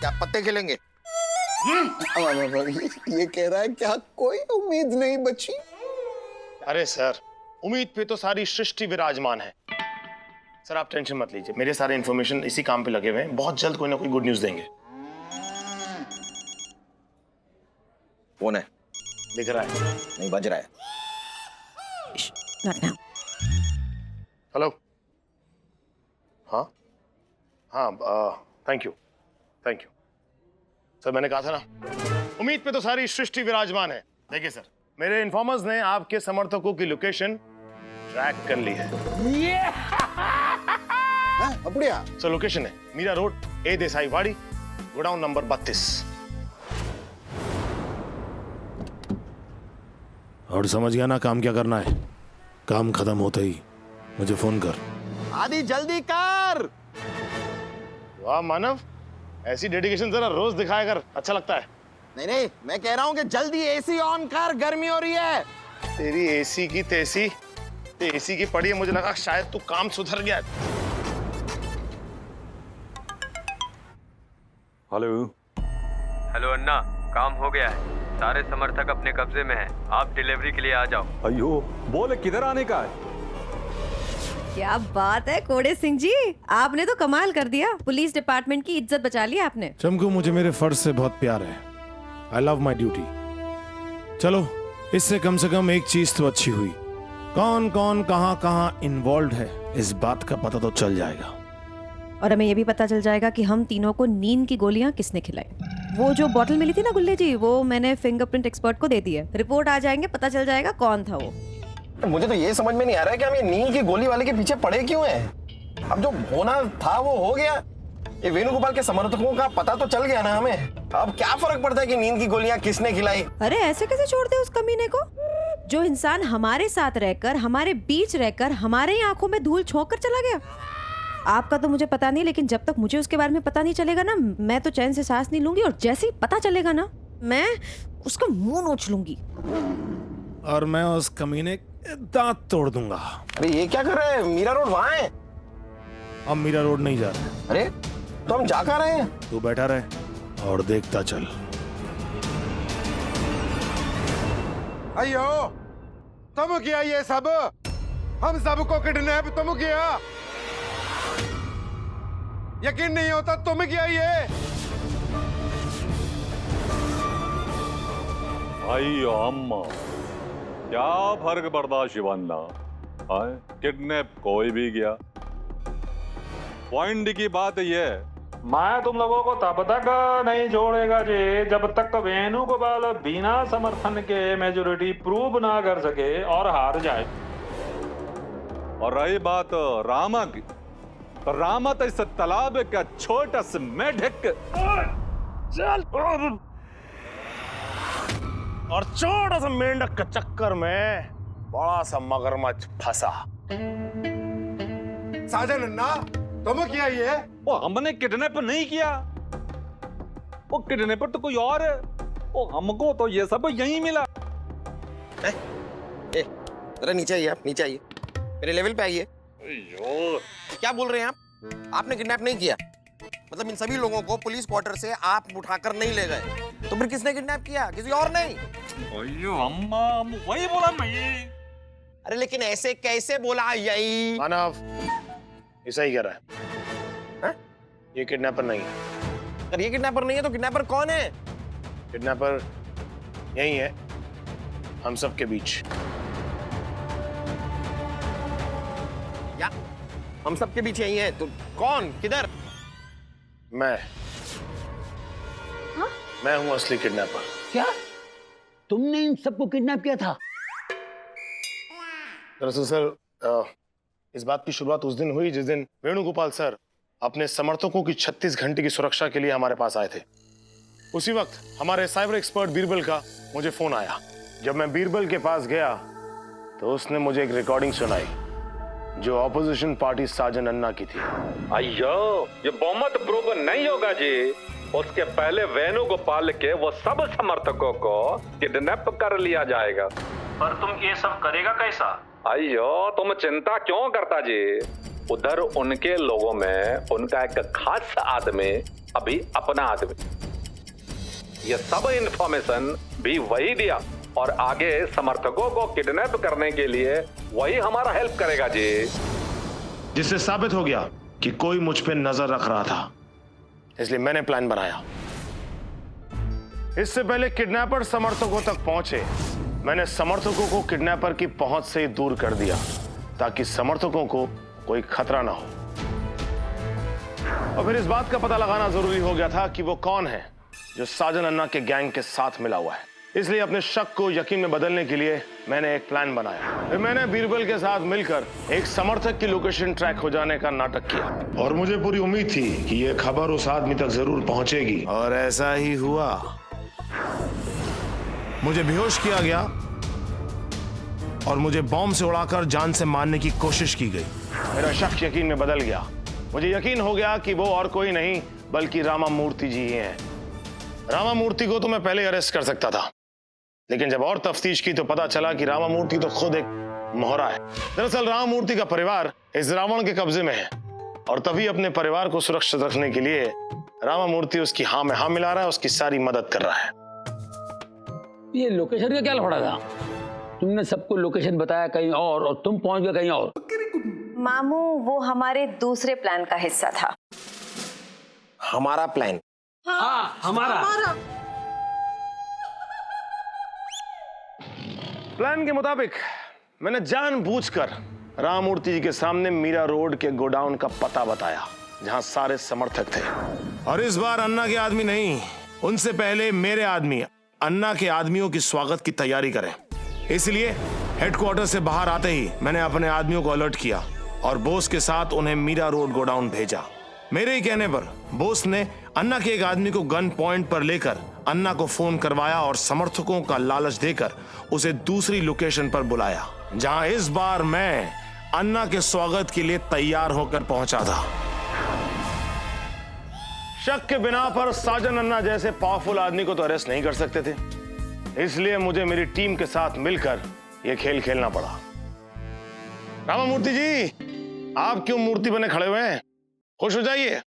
क्या पत्ते खेलेंगे? ये कह रहा है क्या कोई उम्मीद नहीं बची? अरे सर, उम्मीद पे तो सारी सृष्टि विराजमान है। सर आप टेंशन मत लीजिए, मेरे सारे इंफॉर्मेशन इसी काम पे लगे हुए हैं, बहुत जल्द कोई ना कोई गुड न्यूज देंगे। कौन है? दिख रहा है? नहीं, बज रहा है। हेलो। हाँ हाँ, थैंक यू सर। मैंने कहा था ना, उम्मीद पे तो सारी सृष्टि विराजमान है। देखिए सर, मेरे इन्फॉर्मर्स ने आपके समर्थकों की लोकेशन ट्रैक कर ली है। अपड़िया सर लोकेशन है मीरा रोड, ए देसाई वाड़ी, गोडाउन नंबर 32। और समझ गया ना काम क्या करना है? काम खत्म होते ही मुझे फोन कर। आदि जल्दी कर। वाह मानव, ऐसी डेडिकेशन जरा रोज दिखाया कर, अच्छा लगता है। नहीं, मैं कह रहा हूँ कि जल्दी एसी ऑन कर, गर्मी हो रही है। तेरी एसी की तेसी, एसी की पड़ी है, मुझे लगा शायद तू काम सुधर गया। हेलो अन्ना, काम हो गया है, सारे समर्थक अपने कब्जे में हैं। आप डिलीवरी के लिए आ जाओ। अयो, बोले किधर आने का है? क्या बात है कोड़े सिंह जी, आपने तो कमाल कर दिया, पुलिस डिपार्टमेंट की इज्जत बचा ली आपने। चमकू, मुझे मेरे फर्ज से बहुत प्यार है। I love my duty. चलो, इससे कम से कम एक चीज तो अच्छी हुई, कौन कौन कहाँ इन्वॉल्व है इस बात का पता तो चल जाएगा। और हमें ये भी पता चल जाएगा कि हम तीनों को नींद की गोलियां किसने खिलाई। वो जो बोतल मिली थी ना गुल्ले जी, वो मैंने फिंगरप्रिंट एक्सपर्ट को दे दी है, रिपोर्ट आ जाएंगे, पता चल जाएगा कौन था वो। मुझे तो ये समझ में नहीं आ रहा है कि हम ये नींद की गोली वाले के पीछे पड़े क्यों हैं? अब जो होना था वो हो गया। ये वेणुगोपाल के समर्थकों का पता तो चल गया ना हमें, अब क्या फर्क पड़ता है कि नींद की गोलियां किसने खिलाई? अरे ऐसे कैसे छोड़ दे उस कमीने को, जो इंसान हमारे साथ रहकर, हमारे बीच रहकर, हमारे ही आंखों में धूल झोंक कर चला गया। आपका तो मुझे पता नहीं, लेकिन जब तक मुझे उसके बारे में पता नहीं चलेगा ना, मैं तो चैन से सांस नहीं लूंगी, और जैसे ही पता चलेगा ना, मैं उसका मुंह नोच लूंगी। और मैं उस कमीने के दांत तोड़ दूंगा। अरे ये क्या कर रहे हैं? मीरा रोड वहां है। हम मीरा रोड नहीं जा रहे। अरे तो हम जा कहां रहे हैं? तू बैठा रहे और देखता चल। अयो, तुम किया ये सब? हम सबको किडनैप तुम किया? यकीन नहीं होता तुम किया ये? अयो अम्मा, क्या फर्क पड़ता शिवान्ना? किडनैप कोई भी गया, पॉइंट की बात ये है, मैं तुम लोगों को तब तक नहीं छोड़ेगा जी जब तक वेणुगोपाल बिना समर्थन के मेजोरिटी प्रूव ना कर सके और हार जाए। और रही बात रामा की, तो रामा तो इस तालाब का छोटा सा मेढक चल और छोटा सा मेंढक के चक्कर में बड़ा सा मगरमच्छ फंसा। साजन अन्ना, तुम किया ये? वो हमने किडनैप नहीं किया, वो किडनैपर तो कोई और है। वो हमको तो ये सब यहीं मिला। जरा नीचे आइए, आप नीचे आइए, मेरे लेवल पे आइए। क्या बोल रहे हैं आप? आपने किडनैप नहीं किया? मतलब इन सभी लोगों को पुलिस क्वार्टर से आप उठाकर नहीं ले गए, तो फिर किसने किडनैप किया? किसी और नहीं? अम्मा, वही बोला मैं। अरे लेकिन ऐसे कैसे बोला? यही मानव ऐसा ही कह रहा है। ये किडनैपर नहीं है। अगर ये किडनैपर नहीं है तो किडनैपर कौन है? किडनैपर यही है, हम सब के बीच। या हम सब के बीच यही है, तो कौन, किधर? मैं हूं असली किडनैपर। क्या तुमने इन सबको किडनैप किया था? दरअसल सर, इस बात की शुरुआत उस दिन हुई जिस दिन वेणुगोपाल सर अपने समर्थकों की 36 घंटे की सुरक्षा के लिए हमारे पास आए थे। उसी वक्त हमारे साइबर एक्सपर्ट बीरबल का मुझे फोन आया। जब मैं बीरबल के पास गया तो उसने मुझे एक रिकॉर्डिंग सुनाई जो ऑपोजिशन पार्टी साजन अन्ना की थी। अयो, ये बहुमत प्रूव नहीं होगा जी। उसके पहले वेणुगोपाल के वो सब समर्थकों को किडनैप कर लिया जाएगा। पर तुम ये सब करेगा कैसा? अयो, तुम चिंता क्यों करता जी? उधर उनके लोगों में उनका एक खास आदमी, अभी अपना आदमी, ये सब इंफॉर्मेशन भी वही दिया और आगे समर्थकों को किडनैप करने के लिए वही हमारा हेल्प करेगा जी। जिससे साबित हो गया कि कोई मुझ पे नजर रख रहा था, इसलिए मैंने प्लान बनाया। इससे पहले किडनैपर समर्थकों तक पहुंचे, मैंने समर्थकों को किडनैपर की पहुंच से ही दूर कर दिया ताकि समर्थकों को कोई खतरा ना हो। और फिर इस बात का पता लगाना जरूरी हो गया था कि वो कौन है जो साजन अन्ना के गैंग के साथ मिला हुआ है। इसलिए अपने शक को यकीन में बदलने के लिए मैंने एक प्लान बनाया। फिर मैंने बीरबल के साथ मिलकर एक समर्थक की लोकेशन ट्रैक हो जाने का नाटक किया और मुझे पूरी उम्मीद थी कि यह खबर उस आदमी तक जरूर पहुंचेगी, और ऐसा ही हुआ। मुझे बेहोश किया गया और मुझे बॉम्ब से उड़ाकर जान से मारने की कोशिश की गई। मेरा शक यकीन में बदल गया। मुझे यकीन हो गया कि वो और कोई नहीं बल्कि रामा मूर्ति जी ही हैं। रामा मूर्ति को तो मैं पहले अरेस्ट कर सकता था, लेकिन जब और तफ्तीश की तो पता चला कि रामा मूर्ति तो खुद एक मोहरा है। दरअसल रामा मूर्ति का परिवार इस रावण के कब्जे में है और तभी अपने परिवार को सुरक्षित रखने के लिए रामा मूर्ति उसकी हाँ में हाँ मिला रहा है, उसकी सारी मदद कर रहा है। ये लोकेशन का क्या लफड़ा था? तुमने सबको लोकेशन बताया कहीं और तुम पहुंच गए कहीं और। मामू, वो हमारे दूसरे प्लान का हिस्सा था। हमारा प्लान? हाँ, हमारा। प्लान के मुताबिक मैंने जानबूझकर राम मूर्ति जी के सामने मीरा रोड के गोडाउन का पता बताया जहां सारे समर्थक थे। और इस बार अन्ना के आदमी नहीं, उनसे पहले मेरे आदमी अन्ना के आदमियों की स्वागत की तैयारी करें। इसलिए हेडक्वार्टर से बाहर आते ही मैंने अपने आदमियों को अलर्ट किया और बोस के साथ उन्हें मीरा रोड गोडाउन भेजा। मेरे ही कहने पर बोस ने अन्ना के एक आदमी को गन पॉइंट पर लेकर अन्ना को फोन करवाया और समर्थकों का लालच देकर उसे दूसरी लोकेशन पर बुलाया, जहां इस बार मैं अन्ना के स्वागत के लिए तैयार होकर पहुंचा था। शक के बिना पर साजन अन्ना जैसे पावरफुल आदमी को तो अरेस्ट नहीं कर सकते थे, इसलिए मुझे मेरी टीम के साथ मिलकर यह खेल खेलना पड़ा। रामा मूर्ति जी, आप क्यों मूर्ति बने खड़े हुए हैं? खुश हो जाइए,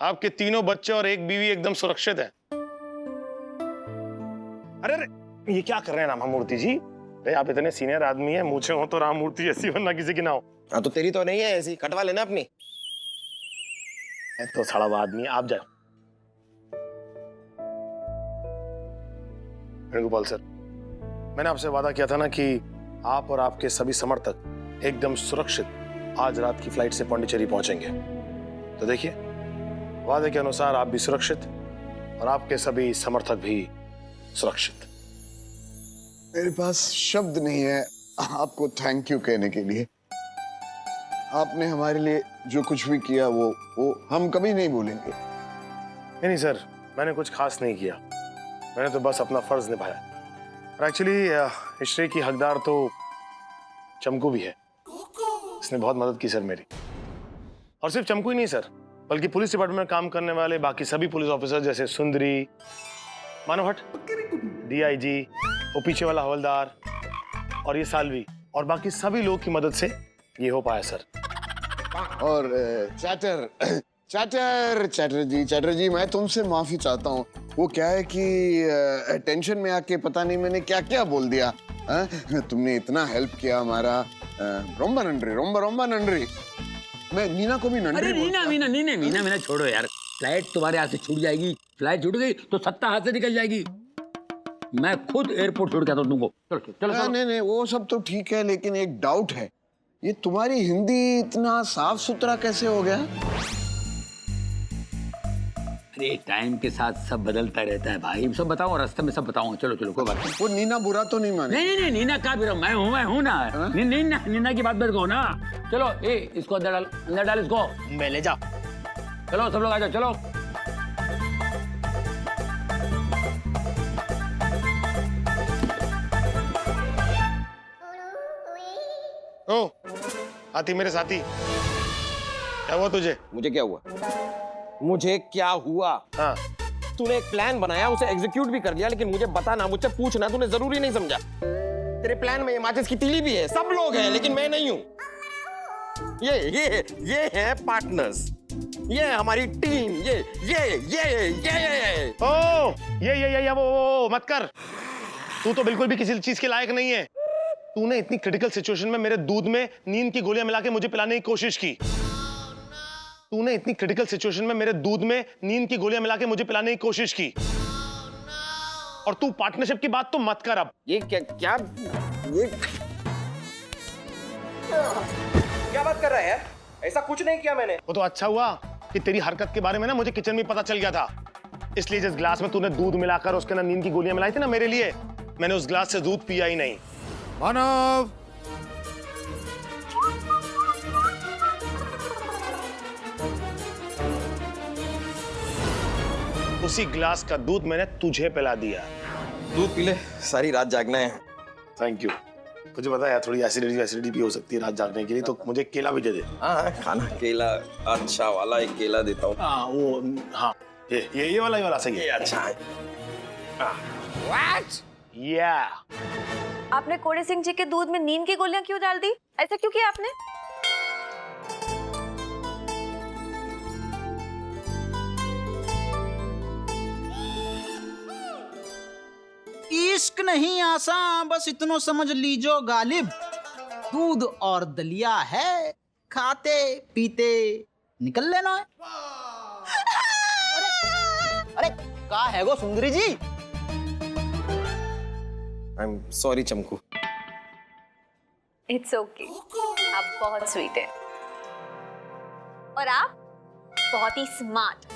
आपके तीनों बच्चे और एक बीवी एकदम सुरक्षित है। अरे ये क्या कर रहे हैं रामा मूर्ति जी? अरे आप इतने सीनियर आदमी हैं, मुझे हो तो राम मूर्ति ऐसी वरना किसी की ना हो। हाँ तो तेरी तो नहीं है ऐसी, कटवा लेना अपनी। तो सड़ा हुआ आदमी, आप जाओ। वेणुगोपाल सर, मैंने आपसे वादा किया था ना कि आप और आपके सभी समर्थक एकदम सुरक्षित आज रात की फ्लाइट से पौंडीचेरी पहुंचेंगे। तो देखिए, वादे के अनुसार आप भी सुरक्षित और आपके सभी समर्थक भी सुरक्षित। मेरे पास शब्द नहीं है आपको थैंक यू कहने के लिए। आपने हमारे लिए जो कुछ भी किया वो हम कभी नहीं भूलेंगे। नहीं सर, मैंने कुछ खास नहीं किया, मैंने तो बस अपना फर्ज निभाया। और एक्चुअली इस श्रेय की हकदार तो चमकू भी है, इसने बहुत मदद की सर मेरी। और सिर्फ चमकू ही नहीं सर, बल्कि पुलिस डिपार्टमेंट में काम करने वाले बाकी सभी पुलिस ऑफिसर जैसे सुंदरी, मानव भट्ट, डीआईजी, वो पीछे वाला हवलदार और ये सालवी और बाकी सभी लोगों की मदद से ये हो पाया सर। और चैटर्जी मैं तुमसे माफी चाहता हूँ। वो क्या है कि टेंशन में आके पता नहीं मैंने क्या क्या बोल दिया। तुमने इतना हेल्प किया हमारा, रोम्बा नंडरी। मैं नीना को भी नंडरी। अरे मीना छोड़ो यार, फ्लाइट तुम्हारे हाथ से छूट जाएगी। फ्लाइट छूट गई तो सत्ता हाथ से निकल जाएगी। मैं खुद एयरपोर्ट छोड़ के आता हूँ तुमको। चलो। नहीं वो सब तो ठीक है, लेकिन एक डाउट है, ये तुम्हारी हिंदी इतना साफ सुथरा कैसे हो गया? अरे टाइम के साथ सब बदलता रहता है भाई। सब बताओ, रास्ते में सब बताऊंगा। चलो कोई बात नहीं। वो नीना बुरा तो नहीं माने? नहीं नीना का भी मैं हूँ ना। नीना की बात मत कहो ना। चलो इसको अंदर डाल इसको। मैं ले जा। चलो सब लोग आ जाओ, चलो। ओ हाथी मेरे साथी, क्या हुआ तुझे? मुझे क्या हुआ? मुझे क्या हुआ? हाँ। तूने एक प्लान बनाया, उसे एग्जीक्यूट भी कर लिया, लेकिन मुझे बताना, मुझसे पूछना तूने जरूरी नहीं समझा। तेरे प्लान में ये माचिस की तीली भी है, सब लोग हैं, लेकिन मैं नहीं हूं। ये है पार्टनर्स, ये है हमारी टीम, ये ओ ये वो मत कर। तू तो बिल्कुल भी किसी चीज के लायक नहीं है। तूने इतनी क्रिटिकल सिचुएशन में मेरे दूध में नींद की गोलियां मिला के मुझे पिलाने की कोशिश की। तूने इतनी क्रिटिकल सिचुएशन में मेरे दूध में नींद की गोलियां मिला के मुझे पिलाने की कोशिश की। और तू पार्टनरशिप की बात तो मत कर अब। ये क्या बात कर रहा है? ऐसा कुछ नहीं किया मैंने। वो तो अच्छा हुआ कि तेरी हरकत के बारे में ना मुझे किचन में पता चल गया था। इसलिए जिस ग्लास में तूने दूध मिलाकर उसके अंदर नींद की गोलियां मिलाई थी ना मेरे लिए, मैंने उस ग्लास से दूध पिया ही नहीं। मानव, उसी ग्लास का दूध मैंने तुझे पिला दिया। दूध पी ले, सारी रात जागना है। Thank you. मुझे पता है थोड़ी एसिडिटी भी हो सकती है रात जागने के लिए, तो मुझे केला भी दे दे। हाँ खाना, केला अच्छा वाला एक केला देता हूँ। हाँ ये वाला सही है। ये अच्छा है। What? Yeah. आपने कोड़े सिंह जी के दूध में नींद की गोलियां क्यों डाल दी? ऐसा क्यों किया आपने? इश्क नहीं आसान, बस इतना समझ लीजो गालिब। दूध और दलिया है, खाते पीते निकल लेना है। अरे का है गो Sundari ji? I am sorry Chamku. It's okay. आप बहुत स्वीट है और आप बहुत ही स्मार्ट।